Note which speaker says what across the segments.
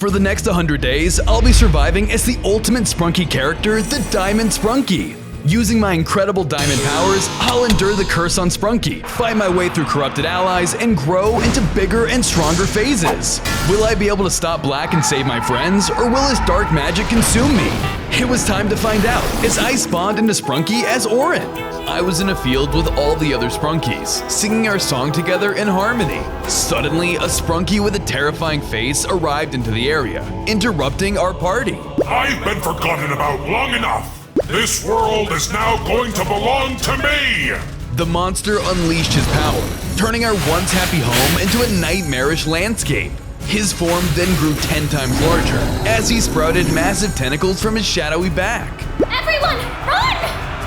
Speaker 1: For the next 100 days, I'll be surviving as the ultimate Sprunki character, the Diamond Sprunki. Using my incredible diamond powers, I'll endure the curse on Sprunki, fight my way through corrupted allies, and grow into bigger and stronger phases. Will I be able to stop Black and save my friends, or will his dark magic consume me? It was time to find out, as I spawned into Sprunki as Orin. I was in a field with all the other Sprunkis, singing our song together in harmony. Suddenly, a Sprunki with a terrifying face arrived into the area, interrupting our party.
Speaker 2: I've been forgotten about long enough! This world is now going to belong to me!
Speaker 1: The monster unleashed his power, turning our once happy home into a nightmarish landscape. His form then grew 10 times larger, as he sprouted massive tentacles from his shadowy back.
Speaker 3: Everyone, run!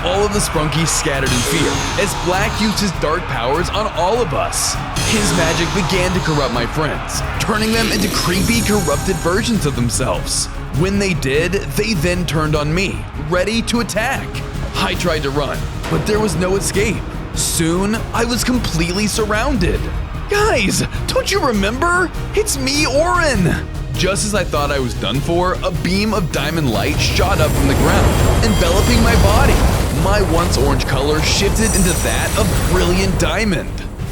Speaker 1: All of the Sprunkis scattered in fear, as Black used his dark powers on all of us. His magic began to corrupt my friends, turning them into creepy, corrupted versions of themselves. When they did, they then turned on me, ready to attack. I tried to run, but there was no escape. Soon, I was completely surrounded. Guys, don't you remember? It's me, Orin! Just as I thought I was done for, a beam of diamond light shot up from the ground, enveloping my body. My once orange color shifted into that of brilliant diamond.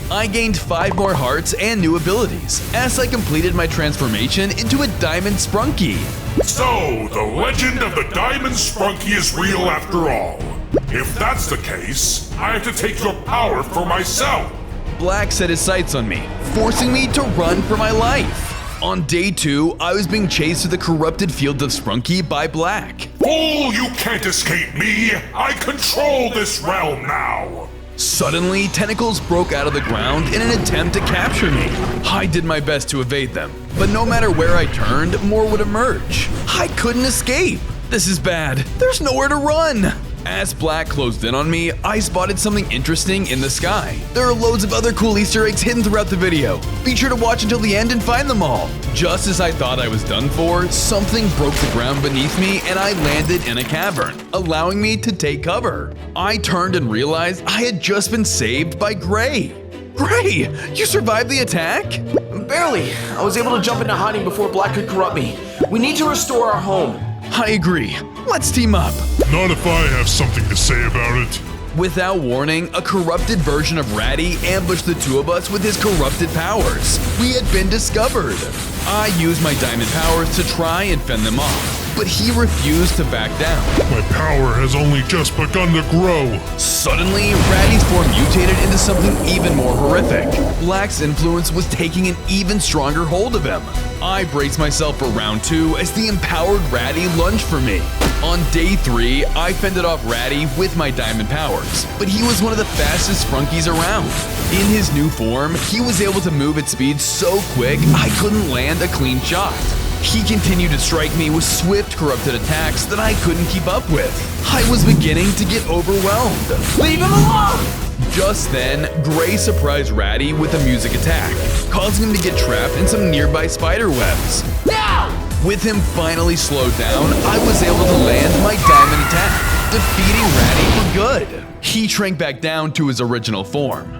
Speaker 1: I gained 5 more hearts and new abilities, as I completed my transformation into a Diamond Sprunki.
Speaker 2: So, the legend of the Diamond Sprunki is real after all. If that's the case, I have to take your power for myself.
Speaker 1: Black set his sights on me, forcing me to run for my life. On day 2, I was being chased through the corrupted fields of Sprunki by Black.
Speaker 2: Fool, you can't escape me! I control this realm now!
Speaker 1: Suddenly, tentacles broke out of the ground in an attempt to capture me. I did my best to evade them, but no matter where I turned, more would emerge. I couldn't escape. This is bad. There's nowhere to run. As Black closed in on me, I spotted something interesting in the sky. There are loads of other cool Easter eggs hidden throughout the video. Be sure to watch until the end and find them all. Just as I thought I was done for, something broke the ground beneath me and I landed in a cavern, allowing me to take cover. I turned and realized I had just been saved by Gray. Gray, you survived the attack?
Speaker 4: Barely. I was able to jump into hiding before Black could corrupt me. We need to restore our home.
Speaker 1: I agree. Let's team up.
Speaker 2: Not if I have something to say about it.
Speaker 1: Without warning, a corrupted version of Ratty ambushed the two of us with his corrupted powers. We had been discovered. I used my diamond powers to try and fend them off, but he refused to back down.
Speaker 2: My power has only just begun to grow.
Speaker 1: Suddenly, Ratty's form mutated into something even more horrific. Black's influence was taking an even stronger hold of him. I braced myself for round 2 as the empowered Ratty lunged for me. On day 3, I fended off Ratty with my diamond powers, but he was one of the fastest Sprunkis around. In his new form, he was able to move at speed so quick I couldn't land a clean shot. He continued to strike me with swift, corrupted attacks that I couldn't keep up with. I was beginning to get overwhelmed.
Speaker 4: Leave him alone!
Speaker 1: Just then, Gray surprised Ratty with a music attack, causing him to get trapped in some nearby spider webs.
Speaker 4: Now!
Speaker 1: With him finally slowed down, I was able to land my diamond attack, defeating Ratty for good. He shrank back down to his original form.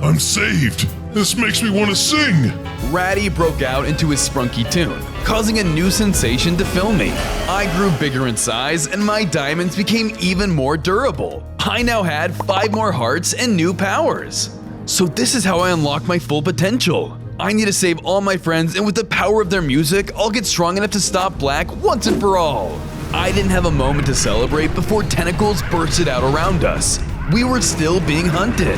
Speaker 2: I'm saved. This makes me want to sing.
Speaker 1: Ratty broke out into his Sprunki tune, causing a new sensation to fill me. I grew bigger in size and my diamonds became even more durable. I now had 5 more hearts and new powers. So this is how I unlock my full potential. I need to save all my friends, and with the power of their music, I'll get strong enough to stop Black once and for all. I didn't have a moment to celebrate before tentacles bursted out around us. We were still being hunted.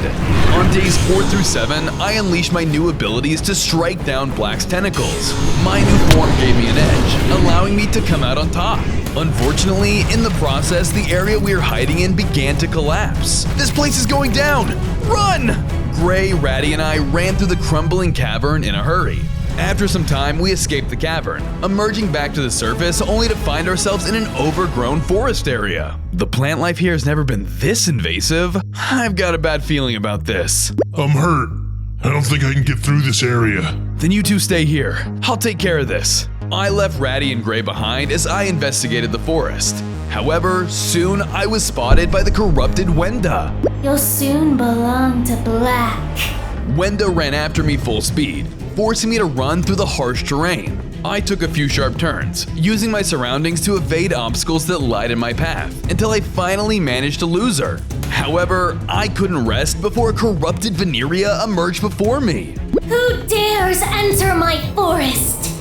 Speaker 1: On days 4 through 7, I unleashed my new abilities to strike down Black's tentacles. My new form gave me an edge, allowing me to come out on top. Unfortunately, in the process, the area we were hiding in began to collapse. This place is going down! Run! Gray, Ratty, and I ran through the crumbling cavern in a hurry. After some time, we escaped the cavern, emerging back to the surface only to find ourselves in an overgrown forest area. The plant life here has never been this invasive. I've got a bad feeling about this.
Speaker 2: I'm hurt. I don't think I can get through this area.
Speaker 1: Then you two stay here. I'll take care of this. I left Ratty and Gray behind as I investigated the forest. However, soon I was spotted by the corrupted Wenda.
Speaker 3: You'll soon belong to Black.
Speaker 1: Wenda ran after me full speed, forcing me to run through the harsh terrain. I took a few sharp turns, using my surroundings to evade obstacles that lied in my path, until I finally managed to lose her. However, I couldn't rest before a corrupted Veneria emerged before me.
Speaker 3: Who dares enter my forest?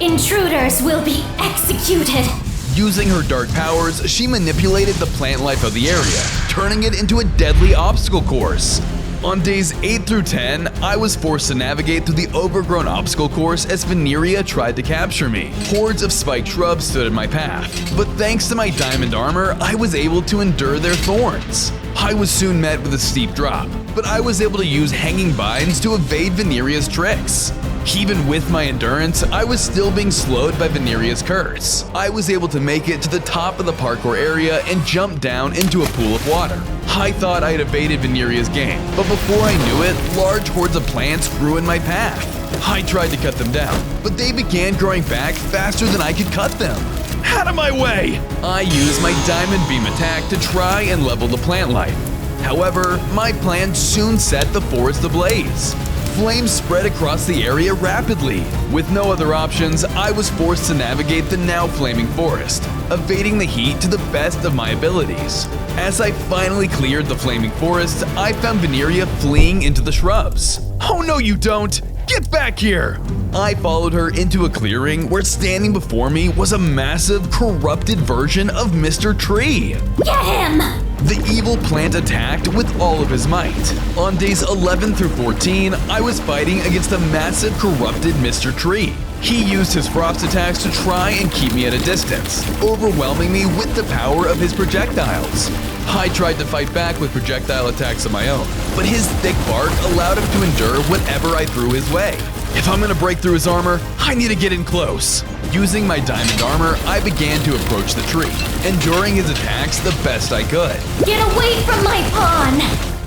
Speaker 3: Intruders will be executed.
Speaker 1: Using her dark powers, she manipulated the plant life of the area, turning it into a deadly obstacle course. On days 8 through 10, I was forced to navigate through the overgrown obstacle course as Veneria tried to capture me. Hordes of spiked shrubs stood in my path, but thanks to my diamond armor, I was able to endure their thorns. I was soon met with a steep drop, but I was able to use hanging vines to evade Veneria's tricks. Even with my endurance, I was still being slowed by Veneria's curse. I was able to make it to the top of the parkour area and jump down into a pool of water. I thought I had evaded Veneria's game, but before I knew it, large hordes of plants grew in my path. I tried to cut them down, but they began growing back faster than I could cut them. Out of my way! I used my diamond beam attack to try and level the plant life. However, my plan soon set the forest ablaze. Flames spread across the area rapidly. With no other options, I was forced to navigate the now flaming forest, evading the heat to the best of my abilities. As I finally cleared the flaming forest, I found Veneria fleeing into the shrubs. Oh no you don't! Get back here! I followed her into a clearing where standing before me was a massive, corrupted version of Mr. Tree.
Speaker 3: Get him!
Speaker 1: The evil plant attacked with all of his might. On days 11 through 14, I was fighting against a massive corrupted Mr. Tree. He used his frost attacks to try and keep me at a distance, overwhelming me with the power of his projectiles. I tried to fight back with projectile attacks of my own, but his thick bark allowed him to endure whatever I threw his way. If I'm gonna break through his armor, I need to get in close. Using my diamond armor, I began to approach the tree, enduring his attacks the best I could.
Speaker 3: Get away from my pawn!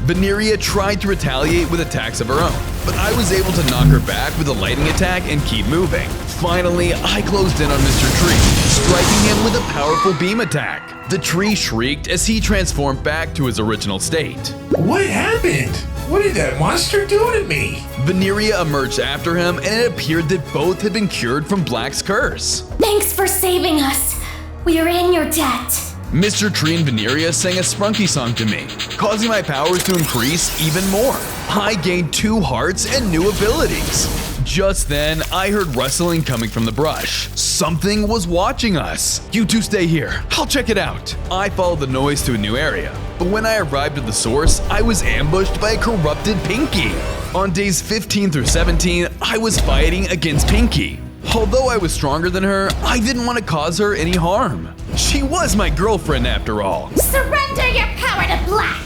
Speaker 1: Veneria tried to retaliate with attacks of her own, but I was able to knock her back with a lightning attack and keep moving. Finally, I closed in on Mr. Tree, striking him with a powerful beam attack. The tree shrieked as he transformed back to his original state.
Speaker 5: What happened? What did that monster do to me?
Speaker 1: Veneria emerged after him, and it appeared that both had been cured from Black's curse.
Speaker 3: Thanks for saving us. We are in your debt.
Speaker 1: Mr. Tree and Veneria sang a Sprunki song to me, causing my powers to increase even more. I gained 2 hearts and new abilities. Just then, I heard rustling coming from the brush. Something was watching us. You two stay here. I'll check it out. I followed the noise to a new area, but when I arrived at the source, I was ambushed by a corrupted Pinky. On days 15 through 17, I was fighting against Pinky. Although I was stronger than her, I didn't want to cause her any harm. She was my girlfriend after all.
Speaker 3: Surrender your power to Black!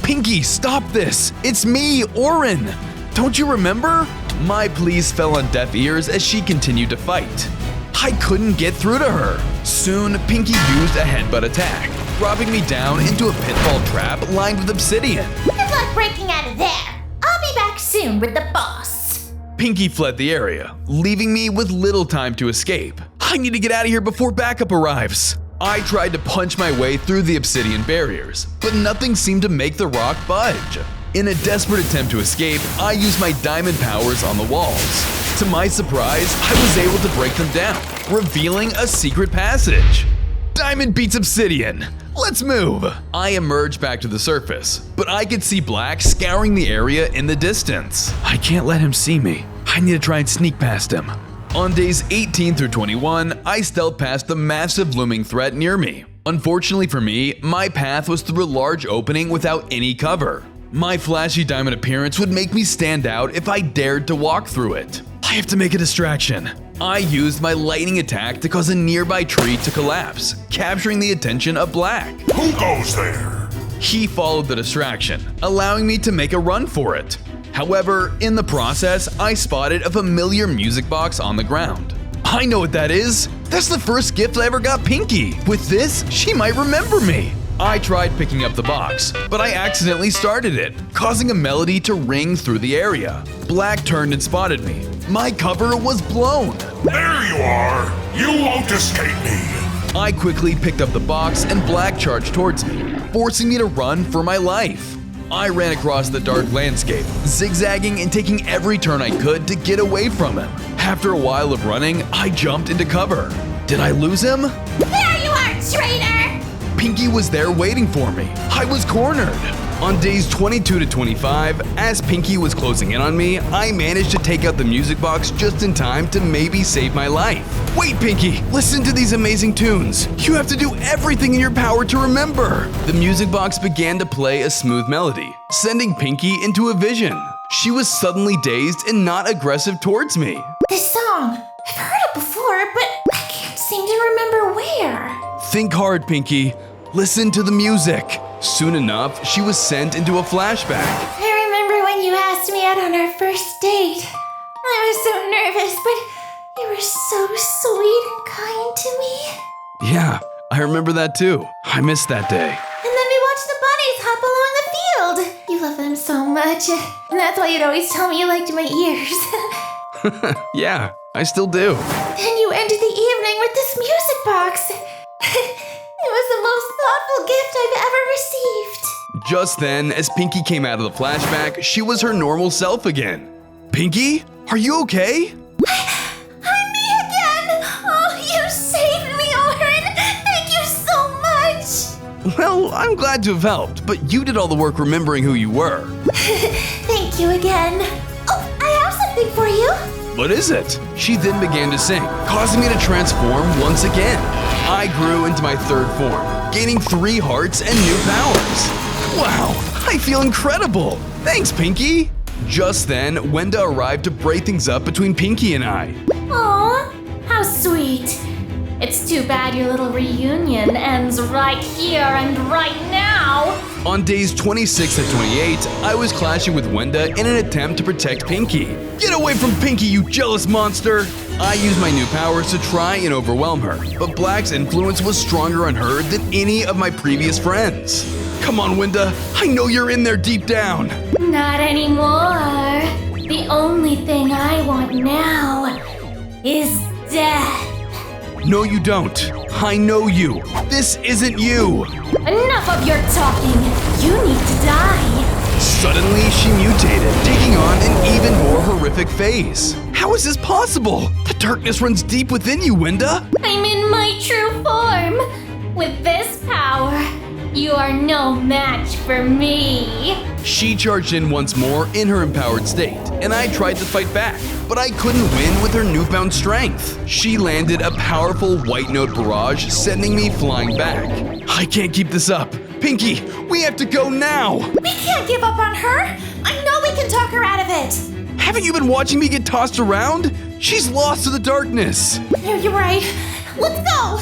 Speaker 1: Pinky, stop this! It's me, Orin! Don't you remember? My pleas fell on deaf ears as she continued to fight. I couldn't get through to her. Soon, Pinky used a headbutt attack, dropping me down into a pitfall trap lined with obsidian.
Speaker 3: Good luck breaking out of there. I'll be back soon with the boss.
Speaker 1: Pinky fled the area, leaving me with little time to escape. I need to get out of here before backup arrives. I tried to punch my way through the obsidian barriers, but nothing seemed to make the rock budge. In a desperate attempt to escape, I used my diamond powers on the walls. To my surprise, I was able to break them down, revealing a secret passage. Diamond beats obsidian. Let's move. I emerged back to the surface, but I could see Black scouring the area in the distance. I can't let him see me. I need to try and sneak past him. On days 18 through 21, I stealthed past the massive looming threat near me. Unfortunately for me, my path was through a large opening without any cover. My flashy diamond appearance would make me stand out if I dared to walk through it. I have to make a distraction. I used my lightning attack to cause a nearby tree to collapse, capturing the attention of Black.
Speaker 2: Who goes there?
Speaker 1: He followed the distraction, allowing me to make a run for it. However, in the process, I spotted a familiar music box on the ground. I know what that is! That's the first gift I ever got Pinky! With this, she might remember me! I tried picking up the box, but I accidentally started it, causing a melody to ring through the area. Black turned and spotted me. My cover was blown!
Speaker 2: There you are! You won't escape me!
Speaker 1: I quickly picked up the box and Black charged towards me, forcing me to run for my life. I ran across the dark landscape, zigzagging and taking every turn I could to get away from him. After a while of running, I jumped into cover. Did I lose him?
Speaker 3: There you are, traitor!
Speaker 1: Pinky was there waiting for me. I was cornered. On days 22 to 25, as Pinky was closing in on me, I managed to take out the music box just in time to maybe save my life. Wait, Pinky, listen to these amazing tunes. You have to do everything in your power to remember. The music box began to play a smooth melody, sending Pinky into a vision. She was suddenly dazed and not aggressive towards me.
Speaker 3: This song, I've heard it before, but I can't seem to remember where.
Speaker 1: Think hard, Pinky. Listen to the music. Soon enough, she was sent into a flashback.
Speaker 3: I remember when you asked me out on our first date. I was so nervous, but you were so sweet and kind to me.
Speaker 1: Yeah, I remember that too. I missed that day.
Speaker 3: And then we watched the bunnies hop along the field. You love them so much, and that's why you'd always tell me you liked my ears.
Speaker 1: Yeah, I still do.
Speaker 3: Then you ended the evening with this music box. It was the most thoughtful gift I've ever received.
Speaker 1: Just then, as Pinky came out of the flashback, she was her normal self again. Pinky, are you okay?
Speaker 3: I'm me again! Oh, you saved me, Oren! Thank you so much!
Speaker 1: Well, I'm glad to have helped, but you did all the work remembering who you were.
Speaker 3: Thank you again. Oh, I have something for you.
Speaker 1: What is it? She then began to sing, causing me to transform once again. I grew into my third form, gaining 3 hearts and new powers. Wow, I feel incredible. Thanks, Pinky. Just then, Wenda arrived to break things up between Pinky and I.
Speaker 3: Aw, how sweet. It's too bad your little reunion ends right here and right now.
Speaker 1: On days 26 and 28, I was clashing with Wenda in an attempt to protect Pinky. Get away from Pinky, you jealous monster! I used my new powers to try and overwhelm her, but Black's influence was stronger on her than any of my previous friends. Come on, Wenda, I know you're in there deep down.
Speaker 3: Not anymore. The only thing I want now is death.
Speaker 1: No, you don't. I know you. This isn't you.
Speaker 3: Enough of your talking. You need to die.
Speaker 1: Suddenly, she mutated, taking on an even more horrific phase. How is this possible? The darkness runs deep within you, Wenda.
Speaker 3: I'm in my true form. With this power, you are no match for me.
Speaker 1: She charged in once more in her empowered state, and I tried to fight back, but I couldn't win with her newfound strength. She landed a powerful white note barrage, sending me flying back. I can't keep this up. Pinky, we have to go now!
Speaker 3: We can't give up on her. I know we can talk her out of it.
Speaker 1: Haven't you been watching me get tossed around? She's lost to the darkness.
Speaker 3: You're right. Let's go.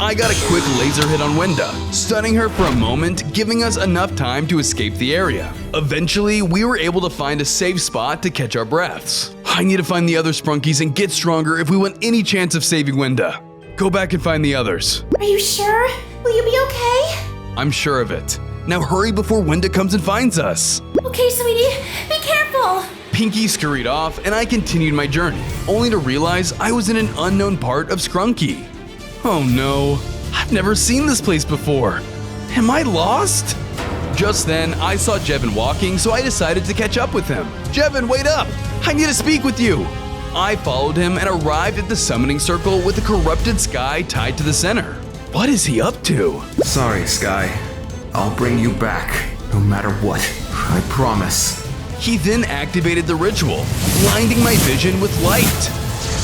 Speaker 1: I got a quick laser hit on Wenda, stunning her for a moment, giving us enough time to escape the area. Eventually, we were able to find a safe spot to catch our breaths. I need to find the other Sprunkies and get stronger if we want any chance of saving Wenda. Go back and find the others.
Speaker 3: Are you sure? Will you be okay?
Speaker 1: I'm sure of it. Now hurry before Wenda comes and finds us.
Speaker 3: Okay, sweetie. Be careful.
Speaker 1: Pinky scurried off and I continued my journey, only to realize I was in an unknown part of Sprunki. Oh no, I've never seen this place before. Am I lost? Just then, I saw Jevin walking, so I decided to catch up with him. Jevin, wait up! I need to speak with you! I followed him and arrived at the summoning circle with a corrupted Sky tied to the center. What is he up to?
Speaker 6: Sorry, Sky. I'll bring you back, no matter what. I promise.
Speaker 1: He then activated the ritual, blinding my vision with light.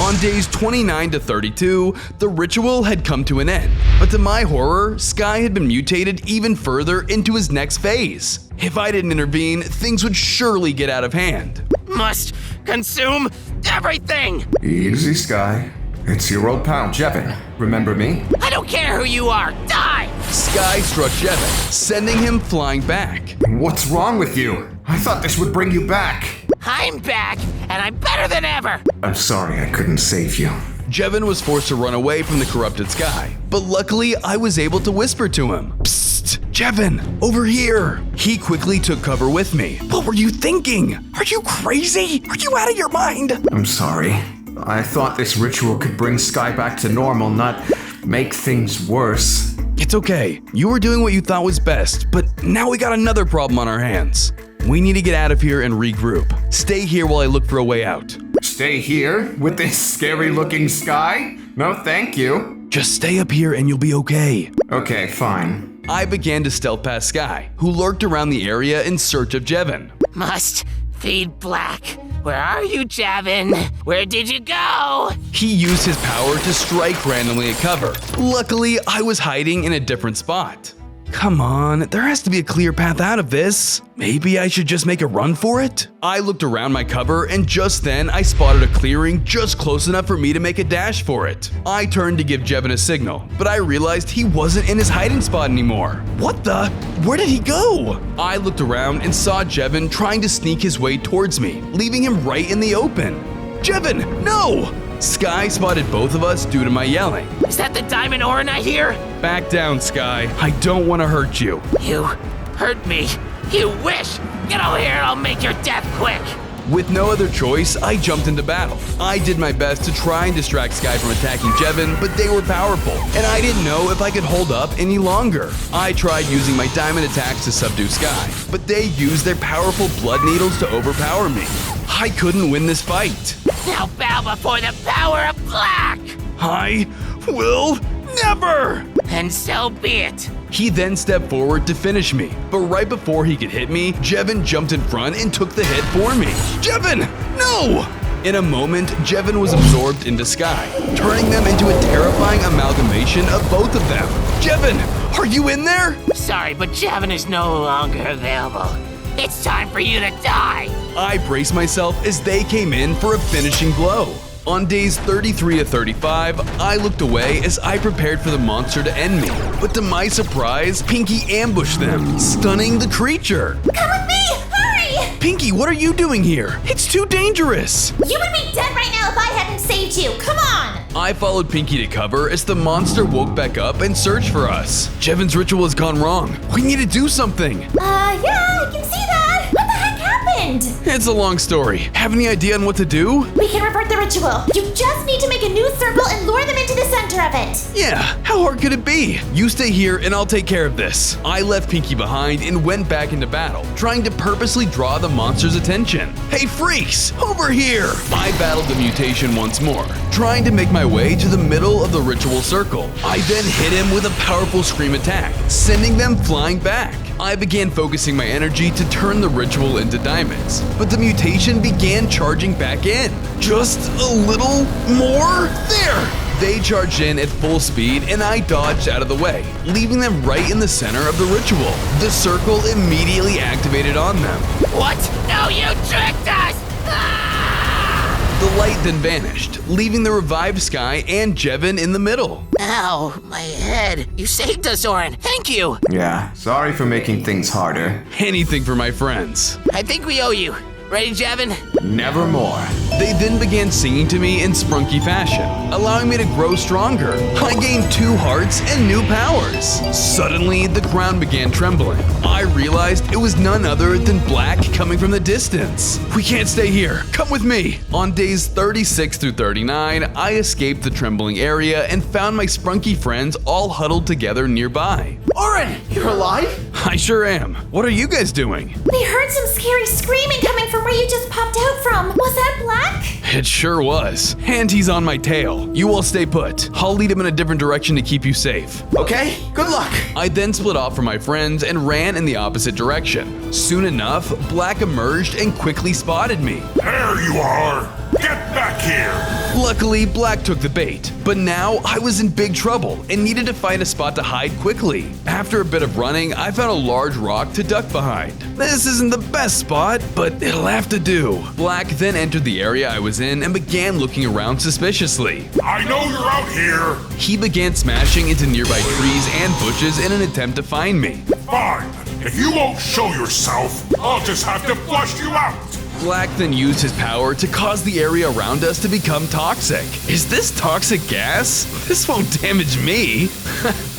Speaker 1: On days 29 to 32, the ritual had come to an end, but to my horror, Sky had been mutated even further into his next phase. If I didn't intervene, things would surely get out of hand.
Speaker 7: Must consume everything!
Speaker 6: Easy, Sky. It's your old pal, Jevin. Remember me?
Speaker 7: I don't care who you are! Die!
Speaker 1: Sky struck Jevin, sending him flying back.
Speaker 6: What's wrong with you? I thought this would bring you back.
Speaker 7: I'm back, and I'm better than ever!
Speaker 6: I'm sorry I couldn't save you.
Speaker 1: Jevin was forced to run away from the corrupted Sky, but luckily I was able to whisper to him. Psst, Jevin, over here. He quickly took cover with me. What were you thinking? Are you crazy? Are you out of your mind?
Speaker 6: I'm sorry. I thought this ritual could bring Sky back to normal, not make things worse.
Speaker 1: It's okay. You were doing what you thought was best, but now we got another problem on our hands. We need to get out of here and regroup. Stay here while I look for a way out.
Speaker 6: Stay here with this scary-looking sky? No, thank you.
Speaker 1: Just stay up here and you'll be okay.
Speaker 6: Okay, fine.
Speaker 1: I began to stealth past Sky, who lurked around the area in search of Jevin.
Speaker 7: Must feed Black. Where are you, Javin? Where did you go?
Speaker 1: He used his power to strike randomly at cover. Luckily, I was hiding in a different spot. Come on, there has to be a clear path out of this. Maybe I should just make a run for it? I looked around my cover and just then I spotted a clearing just close enough for me to make a dash for it. I turned to give Jevin a signal, but I realized he wasn't in his hiding spot anymore. What the? Where did he go? I looked around and saw Jevin trying to sneak his way towards me, leaving him right in the open. Jevin, no! Sky spotted both of us due to my yelling.
Speaker 7: Is that the diamond Orin I hear?
Speaker 1: Back down, Sky. I don't want to hurt you.
Speaker 7: You hurt me. You wish. Get over here and I'll make your death quick.
Speaker 1: With no other choice, I jumped into battle. I did my best to try and distract Sky from attacking Jevin, but they were powerful, and I didn't know if I could hold up any longer. I tried using my diamond attacks to subdue Sky, but they used their powerful blood needles to overpower me. I couldn't win this fight.
Speaker 7: Now bow before the power of Black.
Speaker 1: I will never!
Speaker 7: And so be it.
Speaker 1: He then stepped forward to finish me, but right before he could hit me, Jevin jumped in front and took the hit for me. Jevin, no! In a moment, Jevin was absorbed into Sky, turning them into a terrifying amalgamation of both of them. Jevin, are you in there?
Speaker 7: Sorry, but Javin is no longer available. It's time for you to die.
Speaker 1: I braced myself as they came in for a finishing blow. On days 33 to 35, I looked away as I prepared for the monster to end me. But to my surprise, Pinky ambushed them, stunning the creature.
Speaker 3: Come with me! Hurry!
Speaker 1: Pinky, what are you doing here? It's too dangerous.
Speaker 3: You would be dead right now if I hadn't saved you. Come on!
Speaker 1: I followed Pinky to cover as the monster woke back up and searched for us. Jevin's ritual has gone wrong. We need to do something.
Speaker 3: Yeah, I can see that. What the heck happened?
Speaker 1: It's a long story. Have any idea on what to do?
Speaker 3: We can revert the ritual. You just need to make a new circle and lure them into the center of it.
Speaker 1: Yeah, how hard could it be? You stay here and I'll take care of this. I left Pinky behind and went back into battle, trying to purposely draw the monster's attention. Hey freaks, over here! I battled the mutation once more, trying to make my way to the middle of the ritual circle. I then hit him with a powerful scream attack, sending them flying back. I began focusing my energy to turn the ritual into diamonds, but the mutation began charging back in. Just a little more? There! They charged in at full speed and I dodged out of the way, leaving them right in the center of the ritual. The circle immediately activated on them.
Speaker 7: What? No, you tricked us!
Speaker 1: The light then vanished, leaving the revived Sky and Jevin in the middle.
Speaker 7: Ow, my head. You saved us, Orin. Thank you.
Speaker 6: Yeah, sorry for making things harder.
Speaker 1: Anything for my friends.
Speaker 7: I think we owe you. Ready, Javin?
Speaker 6: Nevermore.
Speaker 1: They then began singing to me in Sprunki fashion, allowing me to grow stronger. I gained 2 hearts and new powers. Suddenly, the ground began trembling. I realized it was none other than Black coming from the distance. We can't stay here. Come with me. On days 36 through 39, I escaped the trembling area and found my Sprunki friends all huddled together nearby.
Speaker 4: Orin, you're alive?
Speaker 1: I sure am. What are you guys doing?
Speaker 3: We heard some scary screaming coming from where you just popped out from. Was that Black?
Speaker 1: It sure was. And he's on my tail. You all stay put. I'll lead him in a different direction to keep you safe.
Speaker 4: Okay, good luck.
Speaker 1: I then split off from my friends and ran in the opposite direction. Soon enough, Black emerged and quickly spotted me.
Speaker 2: There you are! Get back here!
Speaker 1: Luckily, Black took the bait, but now I was in big trouble and needed to find a spot to hide quickly. After a bit of running, I found a large rock to duck behind. This isn't the best spot, but it'll have to do. Black then entered the area I was in and began looking around suspiciously.
Speaker 2: I know you're out here!
Speaker 1: He began smashing into nearby trees and bushes in an attempt to find me.
Speaker 2: Fine. If you won't show yourself, I'll just have to flush you out!
Speaker 1: Black then used his power to cause the area around us to become toxic. Is this toxic gas? This won't damage me.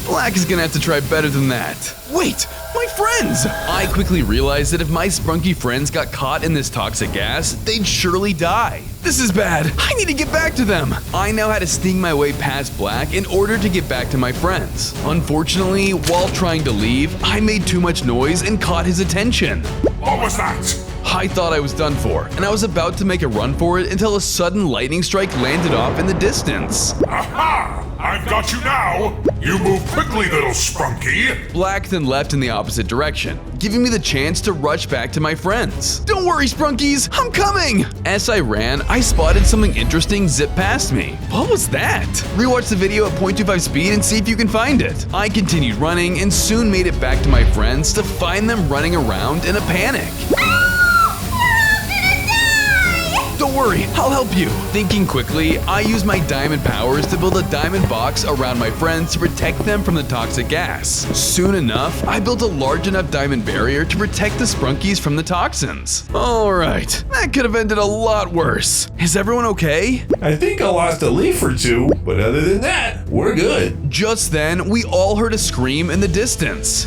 Speaker 1: Black is gonna have to try better than that. Wait, my friends! I quickly realized that if my Sprunki friends got caught in this toxic gas, they'd surely die. This is bad. I need to get back to them. I now had to sneak my way past Black in order to get back to my friends. Unfortunately, while trying to leave, I made too much noise and caught his attention.
Speaker 2: What was that?
Speaker 1: I thought I was done for, and I was about to make a run for it until a sudden lightning strike landed off in the distance.
Speaker 2: Aha! I've got you now! You move quickly, little Sprunki!
Speaker 1: Black then left in the opposite direction, giving me the chance to rush back to my friends. Don't worry, Sprunkies, I'm coming! As I ran, I spotted something interesting zip past me. What was that? Rewatch the video at 0.25 speed and see if you can find it. I continued running and soon made it back to my friends to find them running around in a panic. Don't worry, I'll help you. Thinking quickly, I used my diamond powers to build a diamond box around my friends to protect them from the toxic gas. Soon enough, I built a large enough diamond barrier to protect the Sprunkies from the toxins. Alright, that could have ended a lot worse. Is everyone okay?
Speaker 5: I think I lost a leaf or two, but other than that, we're good.
Speaker 1: Just then, we all heard a scream in the distance.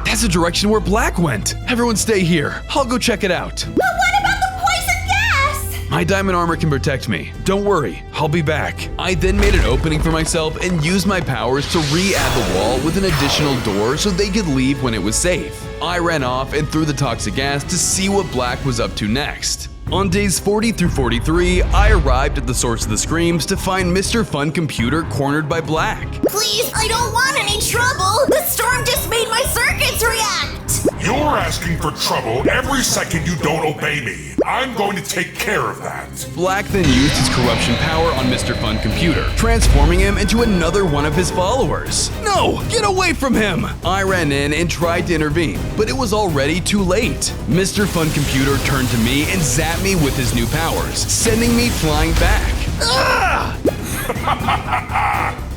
Speaker 1: That's the direction where Black went. Everyone stay here. I'll go check it out.
Speaker 3: But what about the poison gas?
Speaker 1: My diamond armor can protect me. Don't worry, I'll be back. I then made an opening for myself and used my powers to re-add the wall with an additional door so they could leave when it was safe. I ran off and threw the toxic gas to see what Black was up to next. On days 40 through 43, I arrived at the source of the screams to find Mr. Fun Computer cornered by Black.
Speaker 3: Please, I don't want any trouble. The storm just made my circuits react.
Speaker 2: You're asking for trouble every second you don't obey me. I'm going to take care of that.
Speaker 1: Black then used his corruption power on Mr. Fun Computer, transforming him into another one of his followers. No, get away from him! I ran in and tried to intervene, but it was already too late. Mr. Fun Computer turned to me and zapped me with his new powers, sending me flying back. Ah!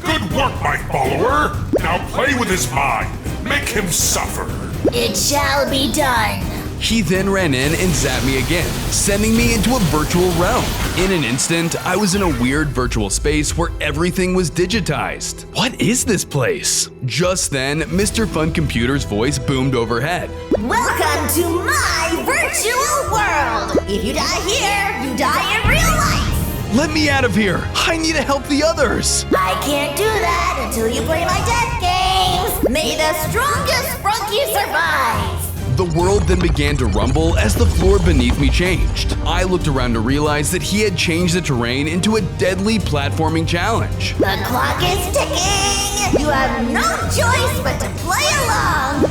Speaker 2: Good work, my follower. Now play with his mind. Make him suffer.
Speaker 3: It shall be done.
Speaker 1: He then ran in and zapped me again, sending me into a virtual realm. In an instant, I was in a weird virtual space where everything was digitized. What is this place? Just then, Mr. Fun Computer's voice boomed overhead.
Speaker 3: Welcome to my virtual world. If you die here, you die in real life.
Speaker 1: Let me out of here! I need to help the others!
Speaker 3: I can't do that until you play my death games. May the strongest Sprunki survive.
Speaker 1: The world then began to rumble as the floor beneath me changed. I looked around to realize that he had changed the terrain into a deadly platforming challenge.
Speaker 3: The clock is ticking. You have no choice but to play along.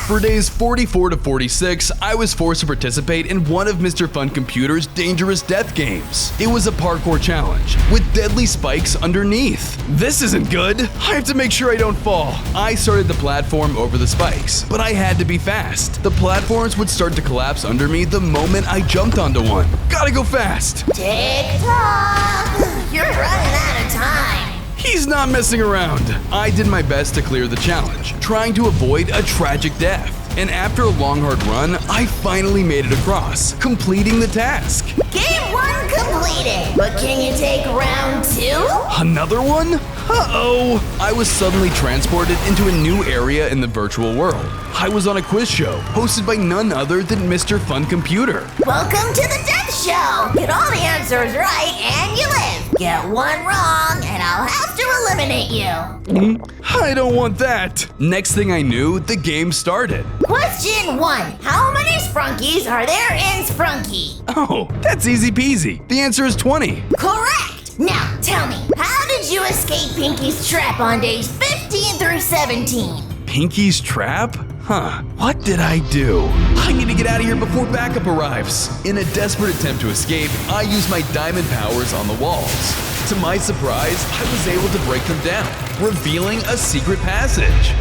Speaker 1: For days 44 to 46, I was forced to participate in one of Mr. Fun Computer's dangerous death games. It was a parkour challenge, with deadly spikes underneath. This isn't good. I have to make sure I don't fall. I started the platform over the spikes, but I had to be fast. The platforms would start to collapse under me the moment I jumped onto one. Gotta go fast.
Speaker 3: Tick-tock. You're running out of time.
Speaker 1: He's not messing around. I did my best to clear the challenge, trying to avoid a tragic death. And after a long, hard run, I finally made it across, completing the task.
Speaker 3: Game 1 completed. But can you take round 2?
Speaker 1: Another one? Uh-oh! I was suddenly transported into a new area in the virtual world. I was on a quiz show, hosted by none other than Mr. Fun Computer.
Speaker 3: Welcome to the death show. Get all the answers right and you live. Get one wrong and I'll have to eliminate you.
Speaker 1: I don't want that. Next thing I knew, the game started.
Speaker 3: Question 1. How many Sprunkies are there in Sprunki?
Speaker 1: Oh, that's easy peasy. The answer is 20.
Speaker 3: Correct. Now tell me, how did you escape Pinky's trap on days 15 through 17?
Speaker 1: Pinky's trap? Huh, what did I do? I need to get out of here before backup arrives. In a desperate attempt to escape, I used my diamond powers on the walls. To my surprise, I was able to break them down, revealing a secret passage.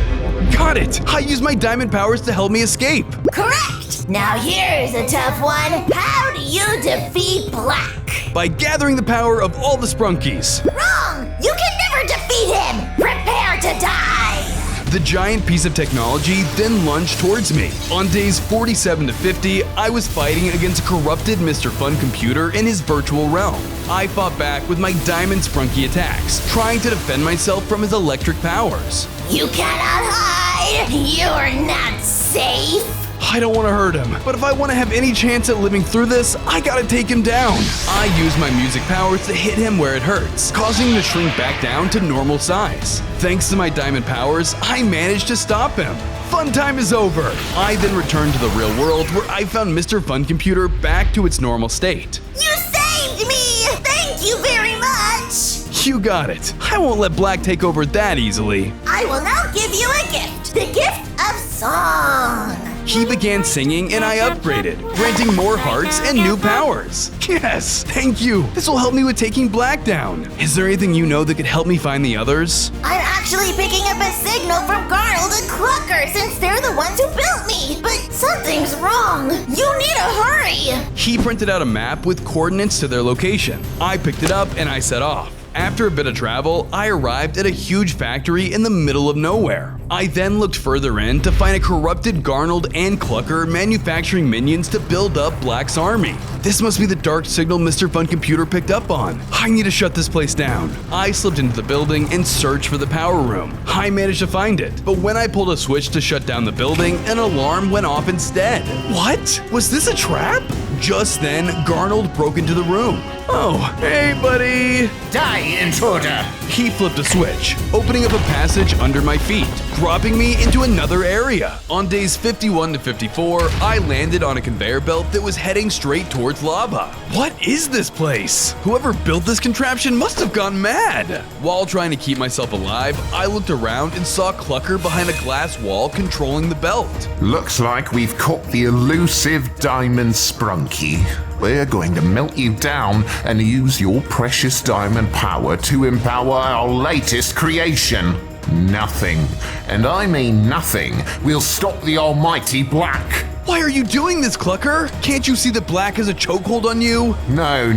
Speaker 1: Got it! I used my diamond powers to help me escape.
Speaker 3: Correct! Now here's a tough one. How do you defeat Black?
Speaker 1: By gathering the power of all the Sprunkies.
Speaker 3: Wrong! You can never defeat him! Prepare to die!
Speaker 1: The giant piece of technology then lunged towards me. On days 47 to 50, I was fighting against a corrupted Mr. Fun Computer in his virtual realm. I fought back with my diamond Sprunki attacks, trying to defend myself from his electric powers.
Speaker 3: You cannot hide! You're not safe!
Speaker 1: I don't want to hurt him, but if I want to have any chance at living through this, I gotta take him down. I use my music powers to hit him where it hurts, causing him to shrink back down to normal size. Thanks to my diamond powers, I managed to stop him. Fun time is over. I then returned to the real world where I found Mr. Fun Computer back to its normal state.
Speaker 3: You saved me! Thank you very much!
Speaker 1: You got it. I won't let Black take over that easily.
Speaker 3: I will now give you a gift. The gift of song.
Speaker 1: He began singing and I upgraded, granting more hearts and new powers. Yes, thank you. This will help me with taking Black down. Is there anything you know that could help me find the others?
Speaker 3: I'm actually picking up a signal from Garnold and Clucker since they're the ones who built me. But something's wrong. You need to hurry.
Speaker 1: He printed out a map with coordinates to their location. I picked it up and I set off. After a bit of travel, I arrived at a huge factory in the middle of nowhere. I then looked further in to find a corrupted Garnold and Clucker manufacturing minions to build up Black's army. This must be the dark signal Mr. Fun Computer picked up on. I need to shut this place down. I slipped into the building and searched for the power room. I managed to find it, but when I pulled a switch to shut down the building, an alarm went off instead. What? Was this a trap? Just then, Garnold broke into the room. Oh, hey buddy!
Speaker 8: Die, intruder!
Speaker 1: He flipped a switch, opening up a passage under my feet, dropping me into another area. On days 51 to 54, I landed on a conveyor belt that was heading straight towards lava. What is this place? Whoever built this contraption must have gone mad. While trying to keep myself alive, I looked around and saw Clucker behind a glass wall controlling the belt.
Speaker 9: Looks like we've caught the elusive Diamond Sprunki. We're going to melt you down and use your precious diamond power to empower our latest creation. Nothing, and I mean nothing, will stop the almighty Black.
Speaker 1: Why are you doing this, Clucker? Can't you see that Black has a chokehold on you?
Speaker 9: No.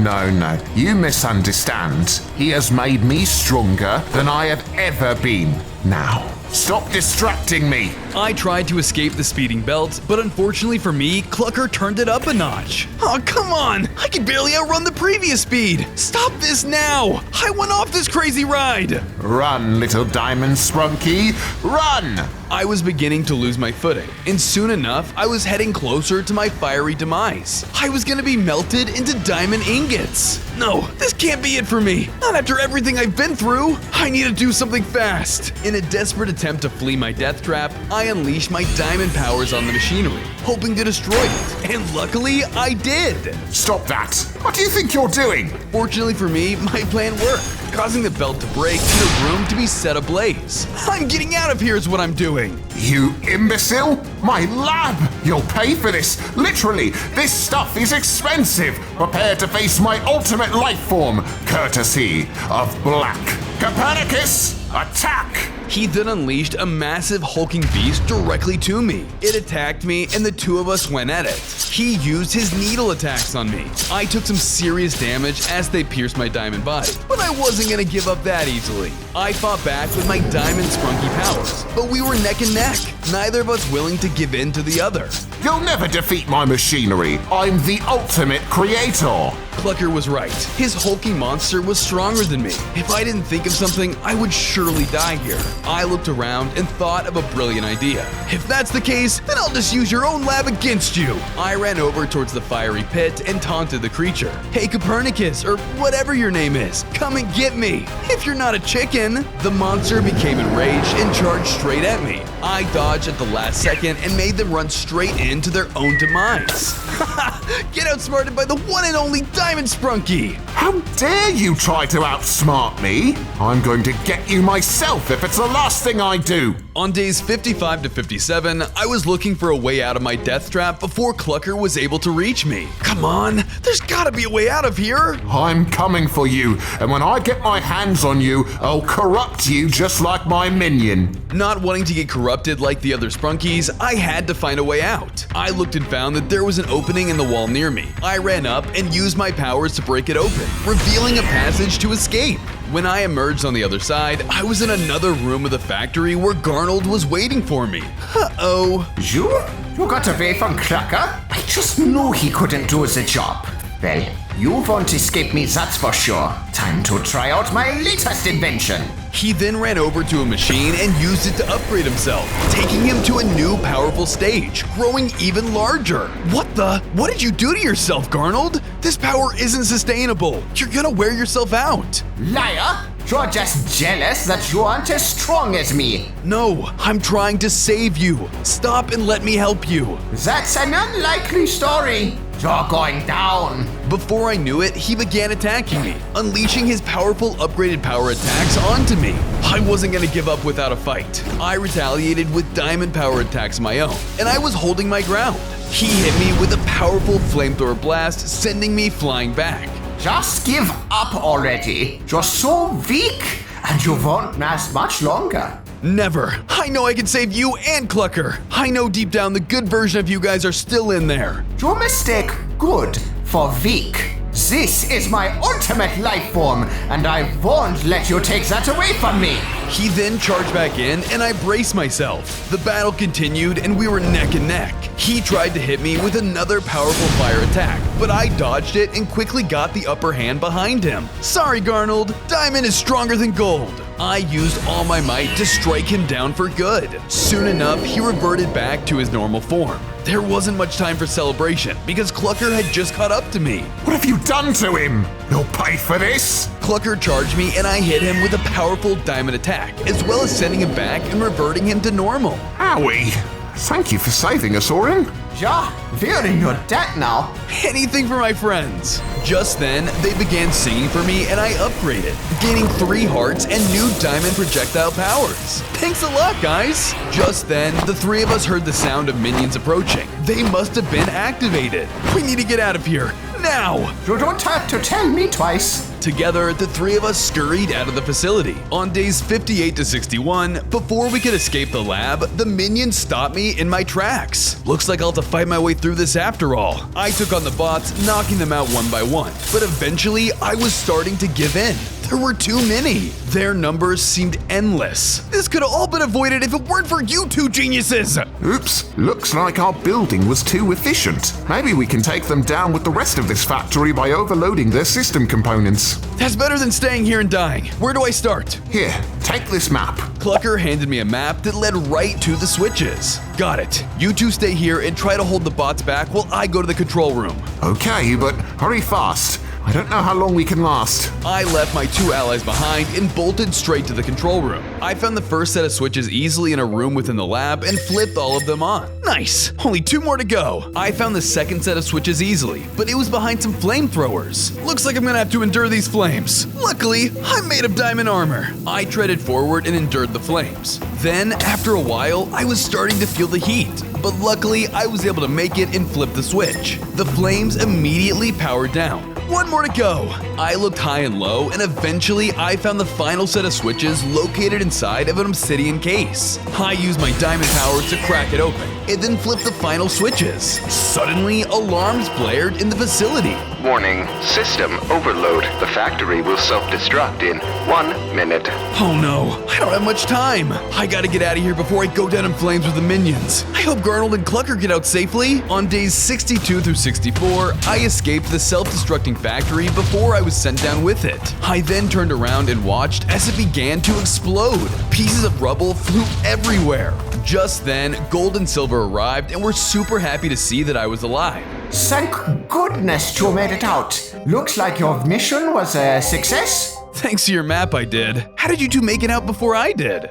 Speaker 9: You misunderstand. He has made me stronger than I have ever been. Now, stop distracting me.
Speaker 1: I tried to escape the speeding belt, but unfortunately for me, Clucker turned it up a notch. Oh, come on! I can barely outrun the previous speed! Stop this now! I went off this crazy ride!
Speaker 9: Run, little Diamond Sprunki, run!
Speaker 1: I was beginning to lose my footing, and soon enough, I was heading closer to my fiery demise. I was gonna be melted into diamond ingots. No, this can't be it for me. Not after everything I've been through. I need to do something fast. In a desperate attempt to flee my death trap, I unleashed my diamond powers on the machinery, hoping to destroy it. And luckily, I did.
Speaker 9: Stop that. What do you think you're doing?
Speaker 1: Fortunately for me, my plan worked, causing the belt to break and the room to be set ablaze. I'm getting out of here is what I'm doing.
Speaker 9: You imbecile! My lab! You'll pay for this! Literally, this stuff is expensive! Prepare to face my ultimate life form, courtesy of Black. Copernicus, attack!
Speaker 1: He then unleashed a massive hulking beast directly to me. It attacked me and the two of us went at it. He used his needle attacks on me. I took some serious damage as they pierced my diamond body, but I wasn't gonna give up that easily. I fought back with my diamond sprunky powers, but we were neck and neck, neither of us willing to give in to the other.
Speaker 9: You'll never defeat my machinery. I'm the ultimate creator.
Speaker 1: Clucker was right. His hulking monster was stronger than me. If I didn't think of something, I would surely die here. I looked around and thought of a brilliant idea. If that's the case, then I'll just use your own lab against you. I ran over towards the fiery pit and taunted the creature. Hey Copernicus, or whatever your name is, come and get me. If you're not a chicken. The monster became enraged and charged straight at me. I dodged at the last second and made them run straight into their own demise. Get outsmarted by the one and only Diamond Sprunki!
Speaker 9: How dare you try to outsmart me? I'm going to get you myself if it's the last thing I do.
Speaker 1: On days 55 to 57, I was looking for a way out of my death trap before Clucker was able to reach me. Come on, there's gotta be a way out of here!
Speaker 9: I'm coming for you, and when I get my hands on you, I'll corrupt you just like my minion.
Speaker 1: Not wanting to get corrupted like the other Sprunkies, I had to find a way out. I looked and found that there was an opening in the wall near me. I ran up and used my powers to break it open, revealing a passage to escape. When I emerged on the other side, I was in another room of the factory where Garnold was waiting for me. Uh-oh.
Speaker 8: You got away from Clucker? I just knew he couldn't do the job.
Speaker 6: Well, you won't escape me, that's for sure. Time to try out my latest invention.
Speaker 1: He then ran over to a machine and used it to upgrade himself, taking him to a new powerful stage, growing even larger. What did you do to yourself, Garnold? This power isn't sustainable. You're gonna wear yourself out.
Speaker 6: Liar! You're just jealous that you aren't as strong as me.
Speaker 1: No, I'm trying to save you. Stop and let me help you.
Speaker 6: That's an unlikely story. You're going down.
Speaker 1: Before I knew it, he began attacking me, unleashing his powerful upgraded power attacks onto me. I wasn't gonna give up without a fight. I retaliated with diamond power attacks of my own, and I was holding my ground. He hit me with a powerful flamethrower blast, sending me flying back.
Speaker 6: Just give up already. You're so weak, and you won't last much longer.
Speaker 1: Never. I know I can save you and Clucker. I know deep down the good version of you guys are still in there.
Speaker 6: You mistake good for weak. This is my ultimate life form, and I won't let you take that away from me.
Speaker 1: He then charged back in, and I braced myself. The battle continued, and we were neck and neck. He tried to hit me with another powerful fire attack, but I dodged it and quickly got the upper hand behind him. Sorry, Garnold. Diamond is stronger than gold. I used all my might to strike him down for good. Soon enough, he reverted back to his normal form. There wasn't much time for celebration because Clucker had just caught up to me.
Speaker 9: What have you done to him? You'll pay for this.
Speaker 1: Clucker charged me and I hit him with a powerful diamond attack, as well as sending him back and reverting him to normal.
Speaker 9: Owie. Thank you for saving us, Orin.
Speaker 6: Yeah, we're in your debt now.
Speaker 1: Anything for my friends. Just then, they began singing for me and I upgraded, gaining 3 hearts and new diamond projectile powers. Thanks a lot, guys. Just then, the 3 of us heard the sound of minions approaching. They must have been activated. We need to get out of here. Now!
Speaker 6: You don't have to tell me twice.
Speaker 1: Together, the 3 of us scurried out of the facility. On days 58 to 61, before we could escape the lab, the minions stopped me in my tracks. Looks like I'll have to fight my way through this after all. I took on the bots, knocking them out one by one, but eventually I was starting to give in. There were too many. Their numbers seemed endless. This could have all been avoided if it weren't for you 2 geniuses.
Speaker 9: Oops, looks like our building was too efficient. Maybe we can take them down with the rest of this factory by overloading their system components.
Speaker 1: That's better than staying here and dying. Where do I start?
Speaker 9: Here, take this map.
Speaker 1: Clucker handed me a map that led right to the switches. Got it. You 2 stay here and try to hold the bots back while I go to the control room.
Speaker 9: Okay, but hurry fast. I don't know how long we can last.
Speaker 1: I left my 2 allies behind and bolted straight to the control room. I found the first set of switches easily in a room within the lab and flipped all of them on. Nice! Only 2 more to go. I found the second set of switches easily, but it was behind some flamethrowers. Looks like I'm gonna have to endure these flames. Luckily, I'm made of diamond armor. I treaded forward and endured the flames. Then, after a while, I was starting to feel the heat, but luckily I was able to make it and flip the switch. The flames immediately powered down. 1 more to go. I looked high and low, and eventually I found the final set of switches located inside of an obsidian case. I used my diamond powers to crack it open, and then flipped the final switches. Suddenly, alarms blared in the facility.
Speaker 8: Warning, system overload. The factory will self-destruct in 1 minute.
Speaker 1: Oh no, I don't have much time. I gotta get out of here before I go down in flames with the minions. I hope Garnold and Clucker get out safely. On days 62 through 64, I escaped the self-destructing factory before I was sent down with it. I then turned around and watched as it began to explode. Pieces of rubble flew everywhere. Just then, gold and silver arrived and were super happy to see that I was alive.
Speaker 6: Thank goodness you made it out. Looks like your mission was a success.
Speaker 1: Thanks to your map, I did. How did you 2 make it out before I did?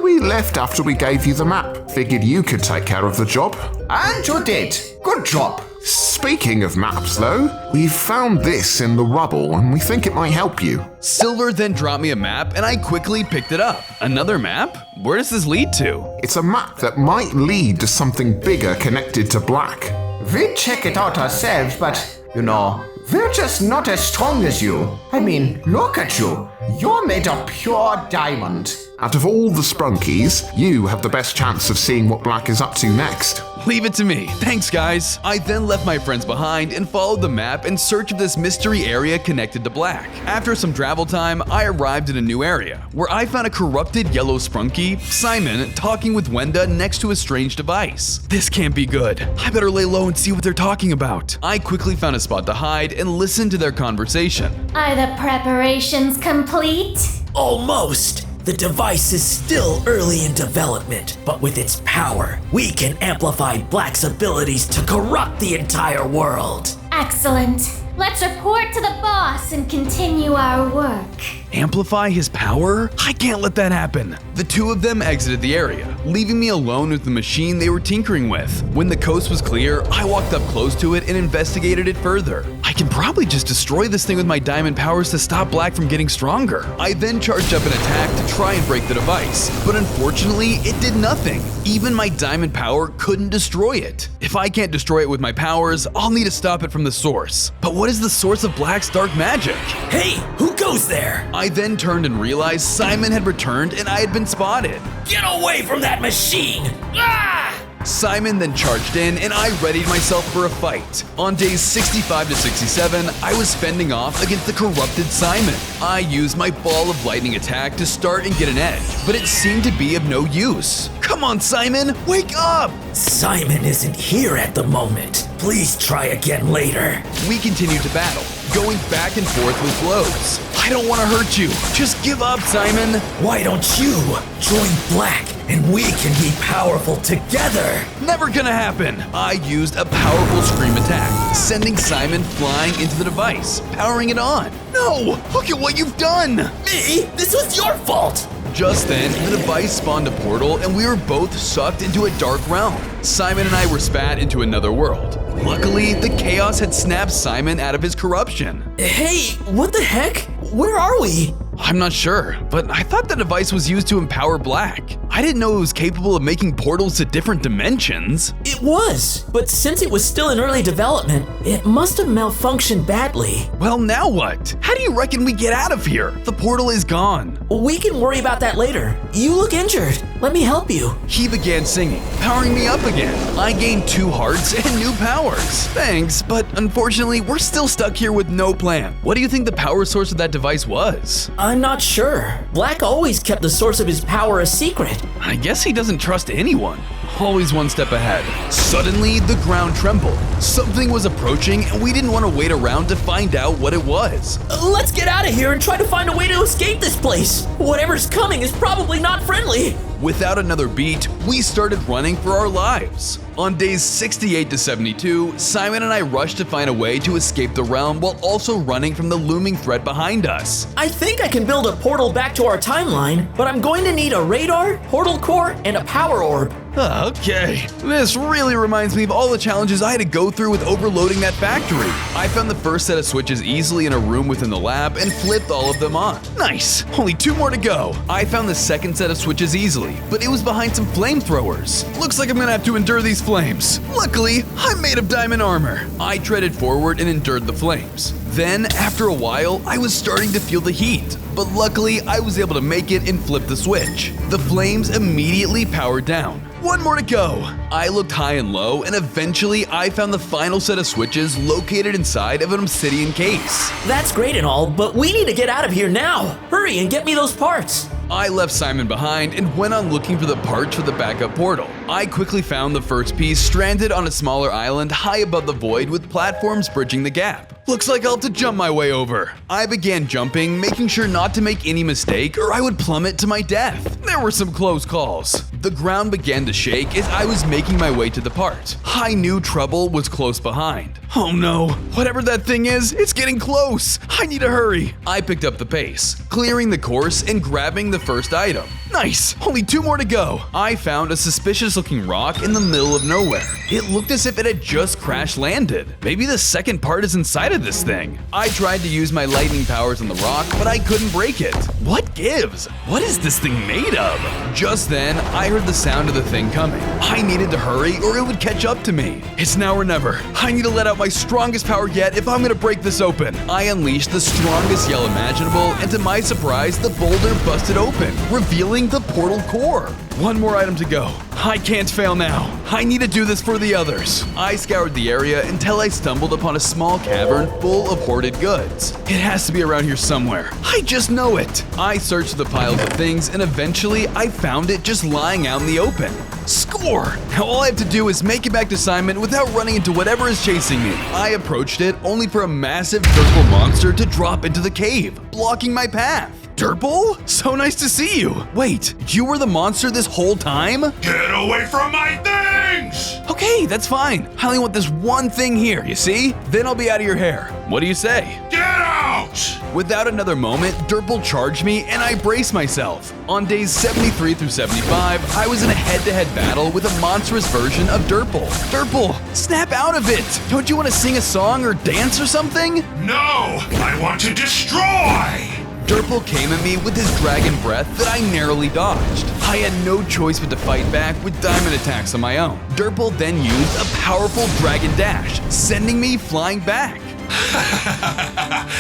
Speaker 9: We left after we gave you the map. Figured you could take care of the job.
Speaker 6: And you did. Good job.
Speaker 9: Speaking of maps, though, we found this in the rubble and we think it might help you.
Speaker 1: Silver then dropped me a map and I quickly picked it up. Another map? Where does this lead to?
Speaker 9: It's a map that might lead to something bigger connected to Black.
Speaker 6: We check it out ourselves, but, you know, we're just not as strong as you. I mean, look at you. You're made of pure diamond.
Speaker 9: Out of all the Sprunkies, you have the best chance of seeing what Black is up to next.
Speaker 1: Leave it to me. Thanks, guys. I then left my friends behind and followed the map in search of this mystery area connected to Black. After some travel time, I arrived in a new area, where I found a corrupted yellow Sprunki, Simon, talking with Wenda next to a strange device. This can't be good. I better lay low and see what they're talking about. I quickly found a spot to hide and listen to their conversation.
Speaker 3: Are the preparations complete?
Speaker 10: Almost. The device is still early in development, but with its power, we can amplify Black's abilities to corrupt the entire world.
Speaker 3: Excellent. Let's report to the boss and continue our work.
Speaker 1: Amplify his power? I can't let that happen. The two of them exited the area, leaving me alone with the machine they were tinkering with. When the coast was clear, I walked up close to it and investigated it further. I can probably just destroy this thing with my diamond powers to stop Black from getting stronger. I then charged up an attack to try and break the device, but unfortunately, it did nothing. Even my diamond power couldn't destroy it. If I can't destroy it with my powers, I'll need to stop it from the source. But what is the source of Black's dark magic?
Speaker 10: Hey, who goes there?
Speaker 1: I then turned and realized Simon had returned and I had been spotted.
Speaker 10: Get away from that machine! Ah!
Speaker 1: Simon then charged in and I readied myself for a fight. On days 65 to 67, I was fending off against the corrupted Simon. I used my ball of lightning attack to start and get an edge, but it seemed to be of no use. Come on, Simon, wake up!
Speaker 10: Simon isn't here at the moment. Please try again later.
Speaker 1: We continued to battle, going back and forth with blows. I don't want to hurt you. Just give up, Simon.
Speaker 10: Why don't you join Black and we can be powerful together?
Speaker 1: Never gonna happen. I used a powerful scream attack, sending Simon flying into the device, powering it on. No, look at what you've done.
Speaker 10: Me? This was your fault.
Speaker 1: Just then, the device spawned a portal and we were both sucked into a dark realm. Simon and I were spat into another world. Luckily, the chaos had snapped Simon out of his corruption.
Speaker 10: Hey, what the heck? Where are we?
Speaker 1: I'm not sure, but I thought the device was used to empower Black. I didn't know it was capable of making portals to different dimensions.
Speaker 10: It was, but since it was still in early development, it must have malfunctioned badly.
Speaker 1: Well, now what? How do you reckon we get out of here? The portal is gone.
Speaker 10: We can worry about that later. You look injured. Let me help you.
Speaker 1: He began singing, powering me up again. I gained 2 hearts and new powers. Thanks, but unfortunately, we're still stuck here with no plan. What do you think the power source of that device was?
Speaker 10: I'm not sure. Black always kept the source of his power a secret.
Speaker 1: I guess he doesn't trust anyone. Always one step ahead. Suddenly, the ground trembled. Something was approaching and we didn't want to wait around to find out what it was.
Speaker 10: Let's get out of here and try to find a way to escape this place. Whatever's coming is probably not friendly.
Speaker 1: Without another beat, we started running for our lives. On days 68 to 72, Simon and I rushed to find a way to escape the realm while also running from the looming threat behind us.
Speaker 10: I think I can build a portal back to our timeline, but I'm going to need a radar, portal core, and a power orb.
Speaker 1: Okay, this really reminds me of all the challenges I had to go through with overloading that factory. I found the first set of switches easily in a room within the lab and flipped all of them on. Nice, only 2 more to go. I found the second set of switches easily, but it was behind some flamethrowers. Looks like I'm gonna have to endure these flames. Luckily, I'm made of diamond armor. I treaded forward and endured the flames. Then, after a while, I was starting to feel the heat, but luckily I was able to make it and flip the switch. The flames immediately powered down. 1 more to go. I looked high and low, and eventually I found the final set of switches located inside of an obsidian case.
Speaker 10: That's great and all, but we need to get out of here now. Hurry and get me those parts.
Speaker 1: I left Simon behind and went on looking for the parts for the backup portal. I quickly found the first piece stranded on a smaller island high above the void with platforms bridging the gap. Looks like I'll have to jump my way over. I began jumping, making sure not to make any mistake or I would plummet to my death. There were some close calls. The ground began to shake as I was making my way to the part. I knew trouble was close behind. Oh no, whatever that thing is, it's getting close. I need to hurry. I picked up the pace, clearing the course and grabbing the first item. Nice, only 2 more to go. I found a suspicious looking rock in the middle of nowhere. It looked as if it had just crash landed. Maybe the second part is inside of this thing. I tried to use my lightning powers on the rock, but I couldn't break it. What gives? What is this thing made of? Just then, I heard heard the sound of the thing coming. I needed to hurry or it would catch up to me. It's now or never. I need to let out my strongest power yet if I'm gonna break this open. I unleashed the strongest yell imaginable, and to my surprise, the boulder busted open, revealing the portal core. One more item to go. I can't fail now. I need to do this for the others. I scoured the area until I stumbled upon a small cavern full of hoarded goods. It has to be around here somewhere. I just know it. I searched the piles of things and eventually I found it just lying out in the open. Score! Now all I have to do is make it back to Simon without running into whatever is chasing me. I approached it only for a massive purple monster to drop into the cave, blocking my path. Durple? So nice to see you. Wait, you were the monster this whole time?
Speaker 2: Get away from my things!
Speaker 1: Okay, that's fine. I only want this one thing here, you see? Then I'll be out of your hair. What do you say?
Speaker 2: Get out!
Speaker 1: Without another moment, Durple charged me and I braced myself. On days 73 through 75, I was in a head-to-head battle with a monstrous version of Durple. Durple, snap out of it! Don't you want to sing a song or dance or something?
Speaker 2: No! I want to destroy!
Speaker 1: Durple came at me with his dragon breath that I narrowly dodged. I had no choice but to fight back with diamond attacks on my own. Durple then used a powerful dragon dash, sending me flying back.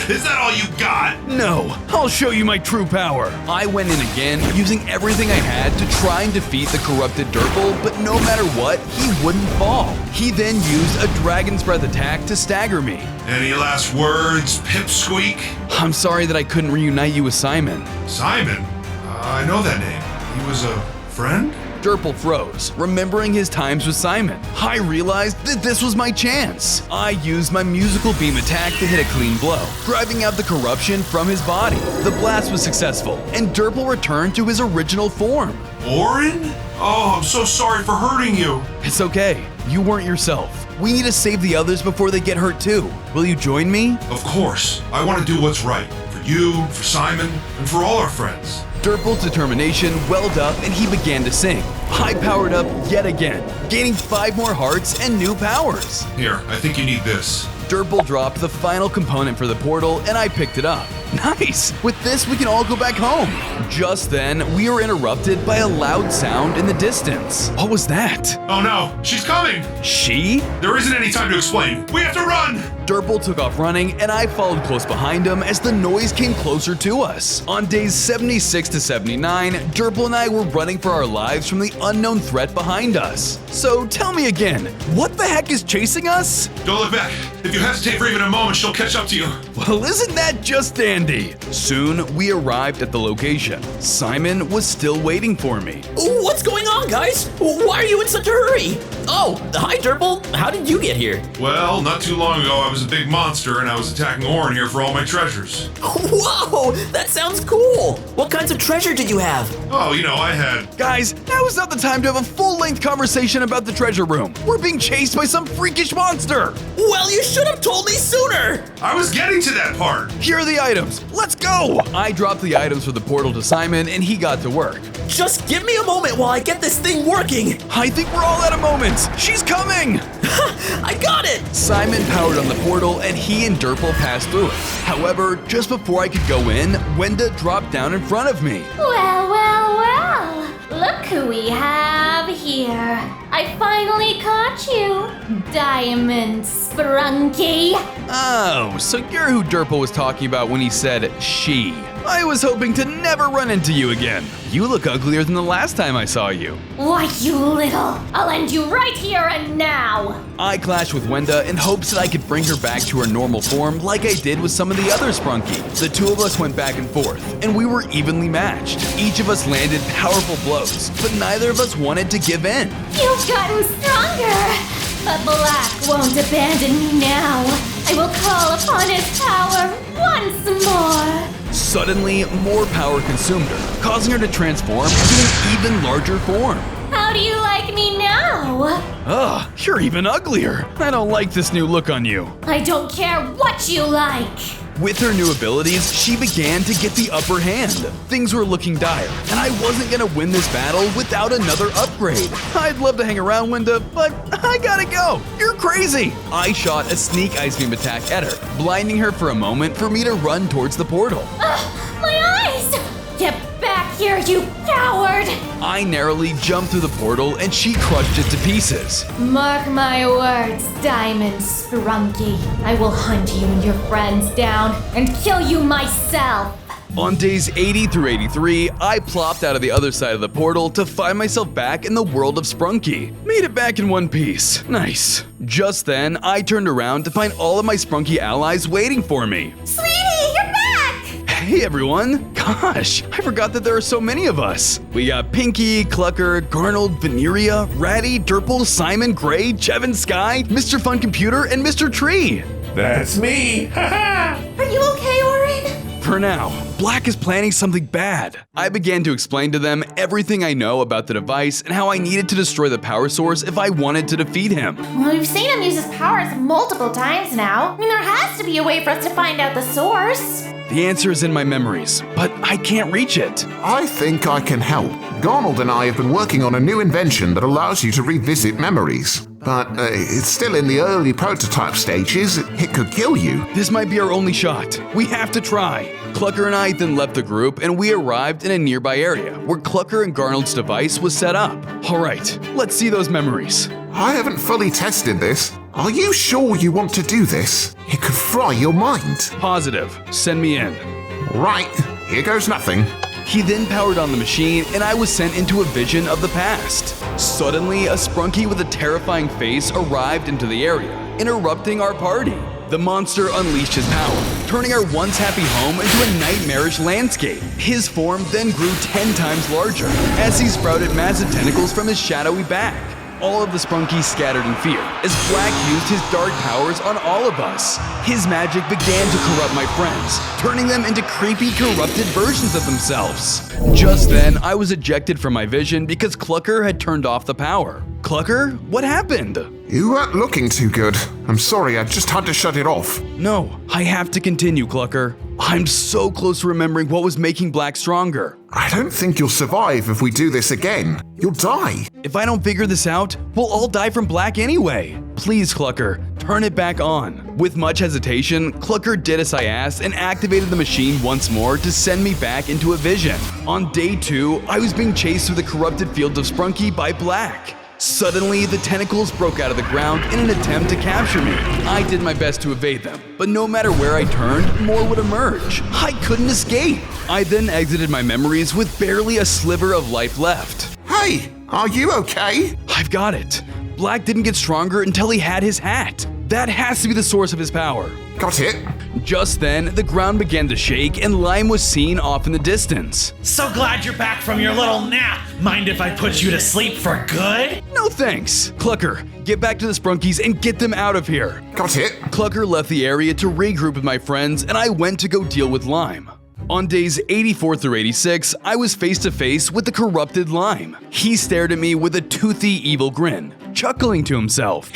Speaker 2: Is that all you got?
Speaker 1: No, I'll show you my true power. I went in again, using everything I had to try and defeat the corrupted Durple, but no matter what, he wouldn't fall. He then used a dragon's breath attack to stagger me.
Speaker 2: Any last words, Pipsqueak?
Speaker 1: I'm sorry that I couldn't reunite you with Simon.
Speaker 2: Simon? I know that name. He was a friend?
Speaker 1: Durple froze, remembering his times with Simon. I realized that this was my chance. I used my musical beam attack to hit a clean blow, driving out the corruption from his body. The blast was successful, and Durple returned to his original form.
Speaker 2: Orin? Oh, I'm so sorry for hurting you.
Speaker 1: It's okay. You weren't yourself. We need to save the others before they get hurt too. Will you join me?
Speaker 2: Of course. I want to do what's right. For you, for Simon, and for all our friends.
Speaker 1: Durple's determination welled up and he began to sing. I powered up yet again, gaining 5 more hearts and new powers.
Speaker 2: Here, I think you need this.
Speaker 1: Durple dropped the final component for the portal and I picked it up. Nice! With this, we can all go back home. Just then, we were interrupted by a loud sound in the distance. What was that?
Speaker 2: Oh no, she's coming!
Speaker 1: She?
Speaker 2: There isn't any time to explain. We have to run!
Speaker 1: Durple took off running and I followed close behind him as the noise came closer to us. On days 76 to 79, Durple and I were running for our lives from the unknown threat behind us. So tell me again, what the heck is chasing us?
Speaker 2: Don't look back. If you hesitate for even a moment, she'll catch up to you.
Speaker 1: Well, isn't that just dandy? Soon, we arrived at the location. Simon was still waiting for me.
Speaker 10: What's going on, guys? Why are you in such a hurry? Oh, hi, Durple. How did you get here?
Speaker 2: Well, not too long ago, I was a big monster and I was attacking Orin here for all my treasures.
Speaker 10: Whoa, that sounds cool. What kinds of treasure did you have?
Speaker 2: Oh, I had...
Speaker 1: Guys, now is not the time to have a full-length conversation about the treasure room. We're being chased by some freakish monster.
Speaker 10: Well, you should have told me sooner.
Speaker 2: I was getting to that part.
Speaker 1: Here are the items. Let's go. I dropped the items for the portal to Simon and he got to work.
Speaker 10: Just give me a moment while I get this thing working.
Speaker 1: I think we're all out of moments. She's coming.
Speaker 10: I got it.
Speaker 1: Simon powered on the portal and he and Durple passed through it. However, just before I could go in, Wenda dropped down in front of me.
Speaker 3: Well, well, well. Look who we have here. I finally caught you, Diamond Sprunki.
Speaker 1: Oh, so you're who Durple was talking about when he said she. I was hoping to never run into you again. You look uglier than the last time I saw you.
Speaker 3: Why, you little. I'll end you right here and now.
Speaker 1: I clashed with Wenda in hopes that I could bring her back to her normal form like I did with some of the other Sprunki. The two of us went back and forth, and we were evenly matched. Each of us landed powerful blows, but neither of us wanted to give in.
Speaker 3: You've gotten stronger, but Black won't abandon me now. I will call upon his power once more.
Speaker 1: Suddenly, more power consumed her, causing her to transform into an even larger form.
Speaker 3: How do you like me now?
Speaker 1: Ugh, you're even uglier. I don't like this new look on you.
Speaker 3: I don't care what you like.
Speaker 1: With her new abilities, she began to get the upper hand. Things were looking dire, and I wasn't gonna win this battle without another upgrade. I'd love to hang around, Wenda, but I gotta go. You're crazy. I shot a sneak ice beam attack at her, blinding her for a moment for me to run towards the portal.
Speaker 3: Ugh, my eyes! Get back here, you coward!
Speaker 1: I narrowly jumped through the portal and she crushed it to pieces.
Speaker 3: Mark my words, Diamond Sprunki. I will hunt you and your friends down and kill you myself.
Speaker 1: On days 80 through 83, I plopped out of the other side of the portal to find myself back in the world of Sprunki. Made it back in one piece. Nice. Just then, I turned around to find all of my Sprunki allies waiting for me.
Speaker 3: Sweetie, you're back!
Speaker 1: Hey everyone! Gosh, I forgot that there are so many of us. We got Pinky, Clucker, Garnold, Veneria, Ratty, Durple, Simon, Gray, Jevin, Sky, Mr. Fun Computer, and Mr. Tree.
Speaker 5: That's me. Haha.
Speaker 3: Are you okay, Orin?
Speaker 1: For now, Black is planning something bad. I began to explain to them everything I know about the device and how I needed to destroy the power source if I wanted to defeat him.
Speaker 3: Well, we've seen him use his powers multiple times now. I mean, there has to be a way for us to find out the source.
Speaker 1: The answer is in my memories, but I can't reach it.
Speaker 9: I think I can help. Garnold and I have been working on a new invention that allows you to revisit memories. But it's still in the early prototype stages. It could kill you.
Speaker 1: This might be our only shot. We have to try. Clucker and I then left the group and we arrived in a nearby area where Clucker and Garnold's device was set up. Alright, let's see those memories.
Speaker 9: I haven't fully tested this. Are you sure you want to do this? It could fry your mind.
Speaker 1: Positive. Send me in.
Speaker 9: Right, here goes nothing.
Speaker 1: He then powered on the machine and I was sent into a vision of the past. Suddenly, a Sprunki with a terrifying face arrived into the area, interrupting our party. The monster unleashed his power, turning our once happy home into a nightmarish landscape. His form then grew 10 times larger as he sprouted massive tentacles from his shadowy back. All of the Sprunkies scattered in fear as Black used his dark powers on all of us. His magic began to corrupt my friends, turning them into creepy, corrupted versions of themselves. Just then, I was ejected from my vision because Clucker had turned off the power. Clucker, what happened?
Speaker 9: You weren't looking too good. I'm sorry, I just had to shut it off.
Speaker 1: No, I have to continue, Clucker. I'm so close to remembering what was making Black stronger.
Speaker 9: I don't think you'll survive if we do this again. You'll die.
Speaker 1: If I don't figure this out, we'll all die from Black anyway. Please, Clucker, turn it back on. With much hesitation, Clucker did as I asked and activated the machine once more to send me back into a vision. On day 2, I was being chased through the corrupted fields of Sprunki by Black. Suddenly, the tentacles broke out of the ground in an attempt to capture me. I did my best to evade them, but no matter where I turned, more would emerge. I couldn't escape. I then exited my memories with barely a sliver of life left.
Speaker 9: Hey, are you okay?
Speaker 1: I've got it. Black didn't get stronger until he had his hat. That has to be the source of his power.
Speaker 9: Got it.
Speaker 1: Just then, the ground began to shake and Lime was seen off in the distance.
Speaker 11: So glad you're back from your little nap. Mind if I put you to sleep for good?
Speaker 1: No thanks. Clucker, get back to the Sprunkies and get them out of here.
Speaker 9: Got it.
Speaker 1: Clucker left the area to regroup with my friends and I went to go deal with Lime. On days 84 through 86, I was face to face with the corrupted Lime. He stared at me with a toothy, evil grin, chuckling to himself.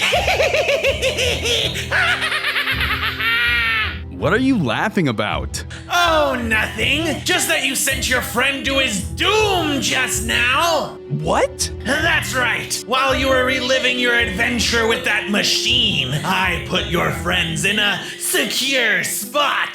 Speaker 1: What are you laughing about?
Speaker 11: Oh, nothing. Just that you sent your friend to his doom just now.
Speaker 1: What?
Speaker 11: That's right. While you were reliving your adventure with that machine, I put your friends in a secure spot.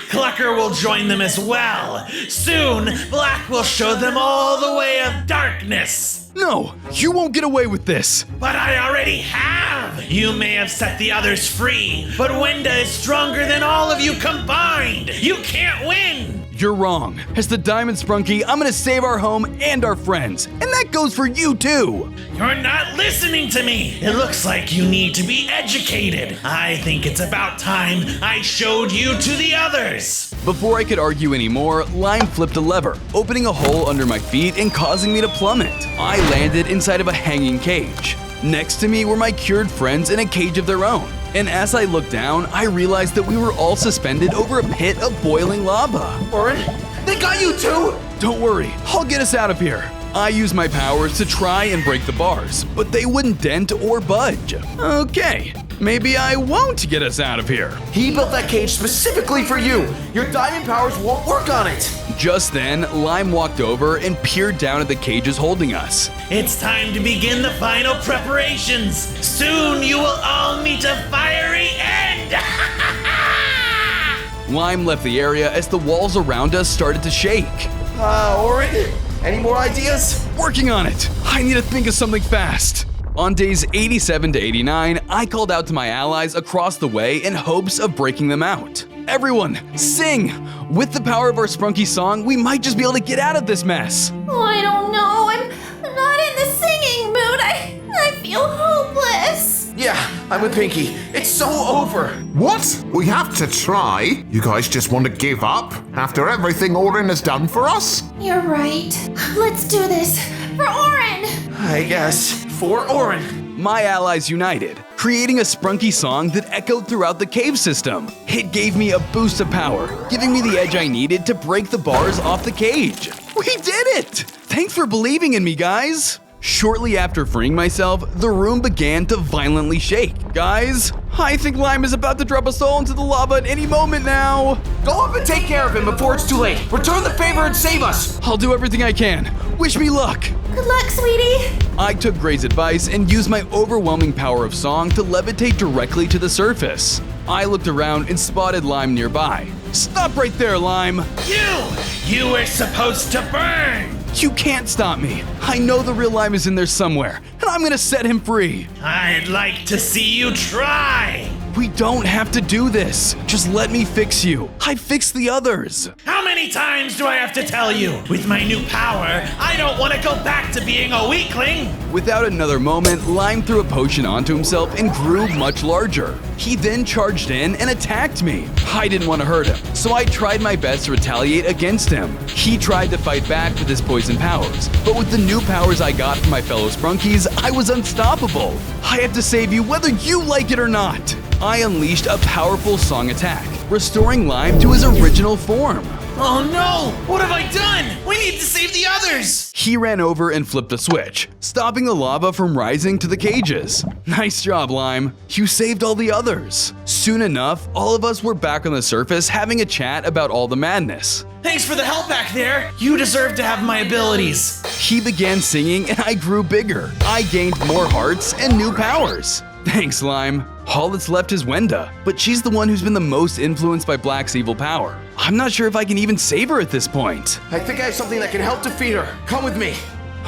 Speaker 11: Clucker will join them as well. Soon, Black will show them all the way of darkness.
Speaker 1: No, you won't get away with this.
Speaker 11: But I already have. You may have set the others free, but Wenda is stronger than all of you combined. You can't win.
Speaker 1: You're wrong. As the Diamond Sprunki, I'm gonna save our home and our friends. And that goes for you too.
Speaker 11: You're not listening to me. It looks like you need to be educated. I think it's about time I showed you to the others.
Speaker 1: Before I could argue anymore, Lime flipped a lever, opening a hole under my feet and causing me to plummet. I landed inside of a hanging cage. Next to me were my cured friends in a cage of their own. And as I looked down, I realized that we were all suspended over a pit of boiling lava.
Speaker 4: Orin, they got you too!
Speaker 1: Don't worry, I'll get us out of here. I used my powers to try and break the bars, but they wouldn't dent or budge. Okay, maybe I won't get us out of here.
Speaker 4: He built that cage specifically for you. Your diamond powers won't work on it.
Speaker 1: Just then, Lime walked over and peered down at the cages holding us.
Speaker 11: It's time to begin the final preparations. Soon you will all meet a fiery end.
Speaker 1: Lime left the area as the walls around us started to shake.
Speaker 4: Orin, Any more ideas?
Speaker 1: Working on it. I need to think of something fast. On days 87 to 89, I called out to my allies across the way in hopes of breaking them out. Everyone, sing! With the power of our Sprunki song, we might just be able to get out of this mess.
Speaker 3: Oh, I don't know. I'm not in the singing mood. I feel hopeless.
Speaker 4: Yeah, I'm with Pinky. It's so over.
Speaker 9: What? We have to try? You guys just want to give up after everything Orin has done for us?
Speaker 3: You're right. Let's do this. For Orin!
Speaker 4: I guess. For Orin.
Speaker 1: My allies united, creating a Sprunki song that echoed throughout the cave system. It gave me a boost of power, giving me the edge I needed to break the bars off the cage. We did it! Thanks for believing in me, guys. Shortly after freeing myself, the room began to violently shake. Guys, I think Lime is about to drop us all into the lava at any moment now.
Speaker 4: Go up and take care of him before it's too late. Return the favor and save us.
Speaker 1: I'll do everything I can. Wish me luck.
Speaker 3: Good luck, sweetie.
Speaker 1: I took Gray's advice and used my overwhelming power of song to levitate directly to the surface. I looked around and spotted Lime nearby. Stop right there, Lime.
Speaker 11: You were supposed to burn.
Speaker 1: You can't stop me. I know the real Lime is in there somewhere, and I'm gonna set him free.
Speaker 11: I'd like to see you try.
Speaker 1: We don't have to do this. Just let me fix you. I fixed the others.
Speaker 11: How many times do I have to tell you? With my new power, I don't want to go back to being a weakling.
Speaker 1: Without another moment, Lime threw a potion onto himself and grew much larger. He then charged in and attacked me. I didn't want to hurt him, so I tried my best to retaliate against him. He tried to fight back with his poison powers, but with the new powers I got from my fellow Sprunkis, I was unstoppable. I have to save you whether you like it or not. I unleashed a powerful song attack, restoring Lime to his original form.
Speaker 11: Oh no! What have I done? We need to save the others!
Speaker 1: He ran over and flipped the switch, stopping the lava from rising to the cages. Nice job, Lime. You saved all the others. Soon enough, all of us were back on the surface having a chat about all the madness.
Speaker 11: Thanks for the help back there. You deserve to have my abilities.
Speaker 1: He began singing and I grew bigger. I gained more hearts and new powers. Thanks, Lime. All that's left is Wenda, but she's the one who's been the most influenced by Black's evil power. I'm not sure if I can even save her at this point.
Speaker 4: I think I have something that can help defeat her. Come with me.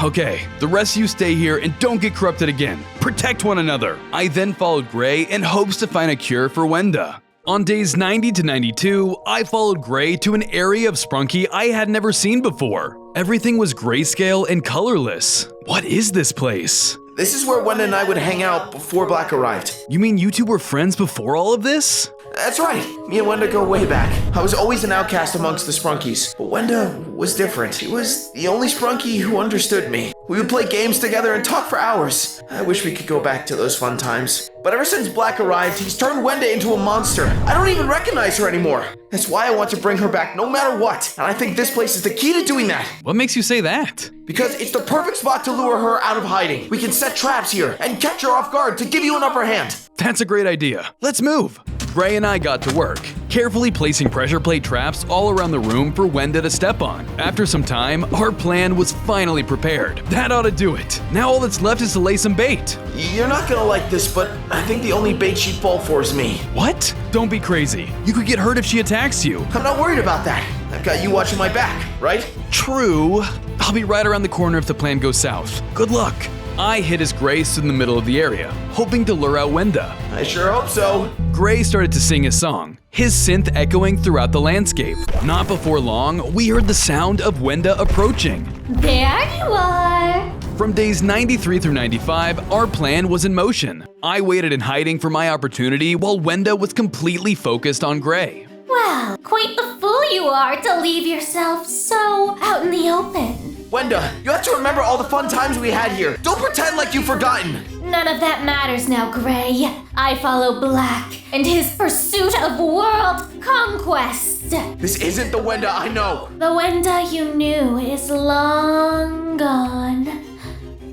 Speaker 1: Okay, the rest of you stay here and don't get corrupted again. Protect one another. I then followed Gray in hopes to find a cure for Wenda. On days 90 to 92, I followed Gray to an area of Sprunki I had never seen before. Everything was grayscale and colorless. What is this place?
Speaker 4: This is where Wenda and I would hang out before Black arrived.
Speaker 1: You mean you two were friends before all of this?
Speaker 4: That's right. Me and Wenda go way back. I was always an outcast amongst the Sprunkis, but Wenda was different. She was the only Sprunki who understood me. We would play games together and talk for hours. I wish we could go back to those fun times. But ever since Black arrived, he's turned Wenda into a monster. I don't even recognize her anymore. That's why I want to bring her back no matter what. And I think this place is the key to doing that.
Speaker 1: What makes you say that?
Speaker 4: Because it's the perfect spot to lure her out of hiding. We can set traps here and catch her off guard to give you an upper hand.
Speaker 1: That's a great idea. Let's move. Gray and I got to work, carefully placing pressure plate traps all around the room for Wenda to step on. After some time, our plan was finally prepared. That ought to do it. Now all that's left is to lay some bait.
Speaker 4: You're not gonna like this, but I think the only bait she'd fall for is me.
Speaker 1: What? Don't be crazy. You could get hurt if she attacks you.
Speaker 4: I'm not worried about that. I've got you watching my back, right?
Speaker 1: True. I'll be right around the corner if the plan goes south. Good luck. I hid as Gray stood in the middle of the area, hoping to lure out Wenda.
Speaker 4: I sure hope so.
Speaker 1: Gray started to sing his song, his synth echoing throughout the landscape. Not before long, we heard the sound of Wenda approaching.
Speaker 3: There you are.
Speaker 1: From days 93 through 95, our plan was in motion. I waited in hiding for my opportunity while Wenda was completely focused on Gray.
Speaker 3: Well, quite the fool you are to leave yourself so out in the open.
Speaker 4: Wenda, you have to remember all the fun times we had here. Don't pretend like you've forgotten.
Speaker 3: None of that matters now, Gray. I follow Black and his pursuit of world conquest.
Speaker 4: This isn't the Wenda I know.
Speaker 3: The Wenda you knew is long gone.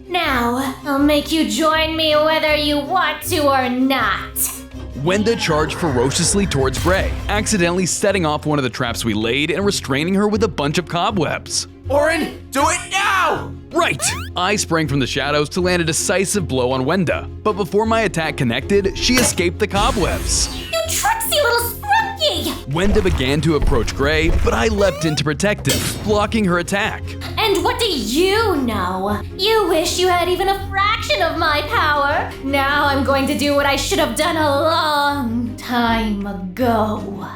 Speaker 3: Now, I'll make you join me whether you want to or not.
Speaker 1: Wenda charged ferociously towards Gray, accidentally setting off one of the traps we laid and restraining her with a bunch of cobwebs.
Speaker 4: Orin, do it now!
Speaker 1: Right! I sprang from the shadows to land a decisive blow on Wenda, but before my attack connected, she escaped the cobwebs.
Speaker 3: You tricksy little Sprunki! me!
Speaker 1: Wenda began to approach Gray, but I leapt in to protect him, blocking her attack.
Speaker 3: And what do you know? You wish you had even a fraction of my power. Now I'm going to do what I should have done a long time ago.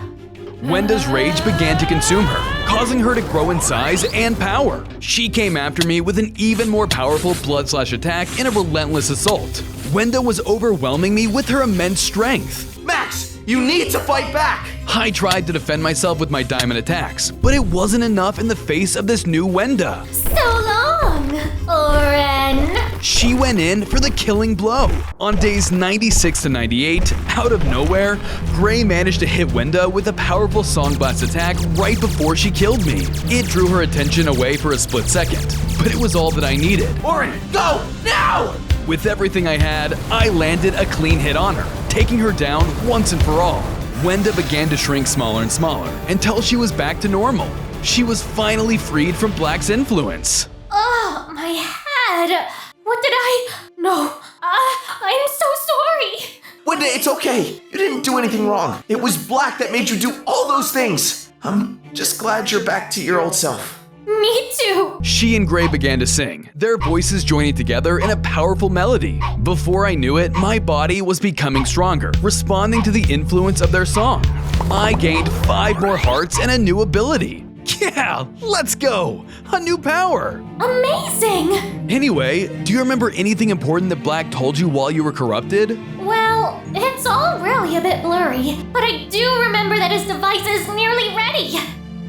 Speaker 1: Wenda's rage began to consume her, causing her to grow in size and power. She came after me with an even more powerful blood-slash attack in a relentless assault. Wenda was overwhelming me with her immense strength.
Speaker 4: Max, you need to fight back!
Speaker 1: I tried to defend myself with my diamond attacks, but it wasn't enough in the face of this new Wenda.
Speaker 3: So long, Oren.
Speaker 1: She went in for the killing blow. On days 96 to 98, out of nowhere, Gray managed to hit Wenda with a powerful Song Blast attack right before she killed me. It drew her attention away for a split second, but it was all that I needed.
Speaker 4: Oren, go, now!
Speaker 1: With everything I had, I landed a clean hit on her, taking her down once and for all. Wenda began to shrink smaller and smaller until she was back to normal. She was finally freed from Black's influence.
Speaker 3: Oh, my head. What did I... No, I'm so sorry.
Speaker 4: Wenda, it's okay. You didn't do anything wrong. It was Black that made you do all those things. I'm just glad you're back to your old self.
Speaker 3: Me too.
Speaker 1: She and Gray began to sing, their voices joining together in a powerful melody. Before I knew it, my body was becoming stronger, responding to the influence of their song. I gained 5 more hearts and a new ability. Yeah, let's go! A new power!
Speaker 3: Amazing!
Speaker 1: Anyway, do you remember anything important that Black told you while you were corrupted?
Speaker 3: Well, it's all really a bit blurry, but I do remember that his device is nearly ready.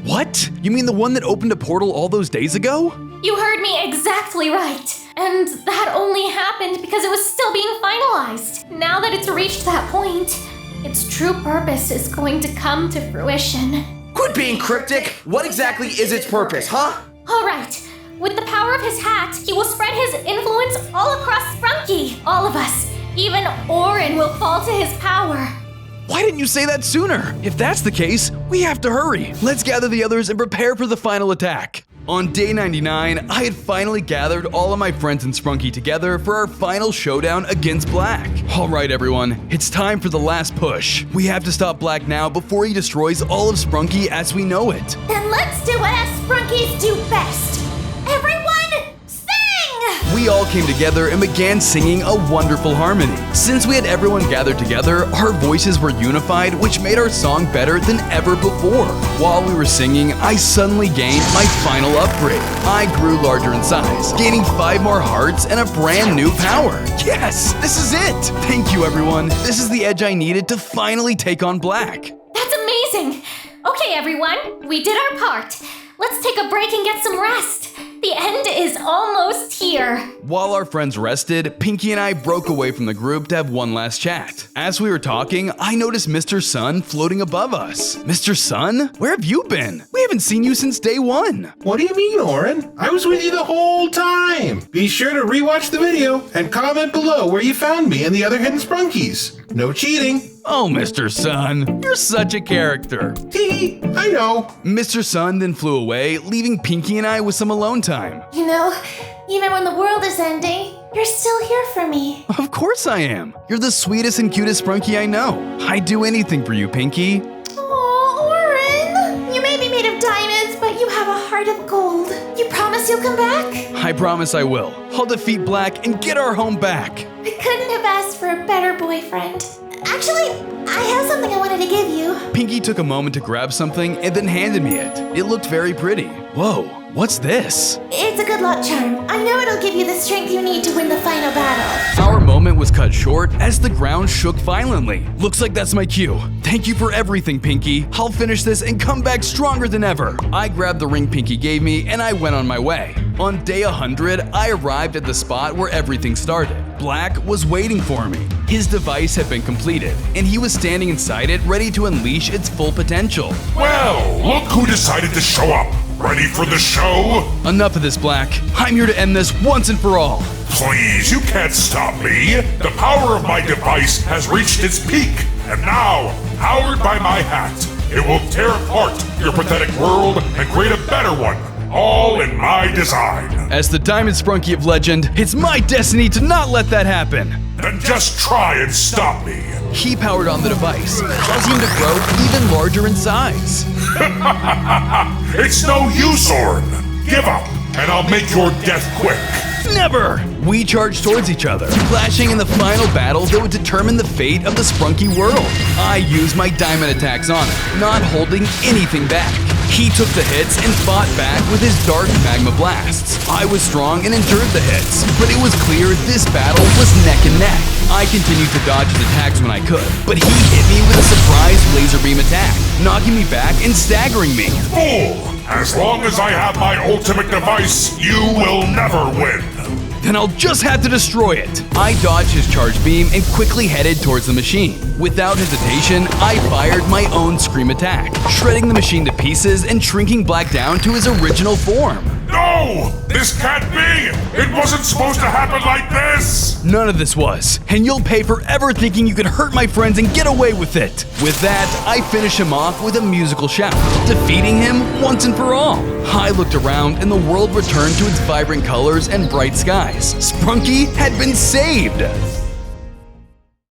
Speaker 1: What? You mean the one that opened a portal all those days ago?
Speaker 3: You heard me exactly right. And that only happened because it was still being finalized. Now that it's reached that point, its true purpose is going to come to fruition.
Speaker 4: Quit being cryptic! What exactly is its purpose, huh?
Speaker 3: Alright, with the power of his hat, he will spread his influence all across Sprunki. All of us, even Oren, will fall to his power.
Speaker 1: Why didn't you say that sooner? If that's the case, we have to hurry. Let's gather the others and prepare for the final attack. On day 99, I had finally gathered all of my friends in Sprunki together for our final showdown against Black. Alright everyone, it's time for the last push. We have to stop Black now before he destroys all of Sprunki as we know it.
Speaker 3: Then let's do what us Sprunkis do best. Everyone, sing!
Speaker 1: We all came together and began singing a wonderful harmony. Since we had everyone gathered together, our voices were unified, which made our song better than ever before. While we were singing, I suddenly gained my final upgrade. I grew larger in size, gaining 5 more hearts and a brand new power. Yes, this is it! Thank you everyone. This is the edge I needed to finally take on Black.
Speaker 3: That's amazing! Okay everyone, we did our part. Let's take a break and get some rest. The end is almost here.
Speaker 1: While our friends rested, Pinky and I broke away from the group to have one last chat. As we were talking, I noticed Mr. Sun floating above us. Mr. Sun? Where have you been? We haven't seen you since day 1.
Speaker 5: What do you mean, Oren? I was with you the whole time. Be sure to rewatch the video and comment below where you found me and the other hidden Sprunkies. No cheating.
Speaker 1: Oh, Mr. Sun, you're such a character.
Speaker 5: Tee, I know.
Speaker 1: Mr. Sun then flew away, leaving Pinky and I with some alone time.
Speaker 3: You know, even when the world is ending, you're still here for me.
Speaker 1: Of course I am. You're the sweetest and cutest Sprunki I know. I'd do anything for you, Pinky.
Speaker 3: Oh, Oren, you may be made of diamonds, but you have a heart of gold. You promise you'll come back?
Speaker 1: I promise I will. I'll defeat Black and get our home back.
Speaker 3: I couldn't have asked for a better boyfriend. Actually, I have something I wanted to give you.
Speaker 1: Pinky took a moment to grab something and then handed me it. It looked very pretty. Whoa, what's this?
Speaker 3: It's a good luck charm. I know it'll give you the strength you need to win the final battle.
Speaker 1: Our moment was cut short as the ground shook violently. Looks like that's my cue. Thank you for everything, Pinky. I'll finish this and come back stronger than ever. I grabbed the ring Pinky gave me and I went on my way. On day 100, I arrived at the spot where everything started. Black was waiting for me. His device had been completed, and he was standing inside it ready to unleash its full potential.
Speaker 2: Well, look who decided to show up. Ready for the show?
Speaker 1: Enough of this, Black. I'm here to end this once and for all.
Speaker 2: Please, you can't stop me. The power of my device has reached its peak, and now, powered by my hat, it will tear apart your pathetic world and create a better one. All in my design.
Speaker 1: As the Diamond Sprunki of legend, it's my destiny to not let that happen.
Speaker 2: Then just try and stop me.
Speaker 1: He powered on the device, causing him to grow even larger in size.
Speaker 2: It's no use, Orn. Give up, and I'll make your death quick.
Speaker 1: Never! We charged towards each other, clashing in the final battle that would determine the fate of the Sprunki world. I used my diamond attacks on him, not holding anything back. He took the hits and fought back with his dark magma blasts. I was strong and endured the hits, but it was clear this battle was neck and neck. I continued to dodge his attacks when I could, but he hit me with a surprise laser beam attack, knocking me back and staggering me.
Speaker 2: Fool! As long as I have my ultimate device, you will never win.
Speaker 1: Then I'll just have to destroy it. I dodged his charge beam and quickly headed towards the machine. Without hesitation, I fired my own scream attack, shredding the machine to pieces and shrinking Black down to his original form.
Speaker 2: No! This can't be! It wasn't supposed to happen like this!
Speaker 1: None of this was, and you'll pay for ever thinking you could hurt my friends and get away with it. With that, I finish him off with a musical shout, defeating him once and for all. I looked around and the world returned to its vibrant colors and bright skies. Sprunki had been saved!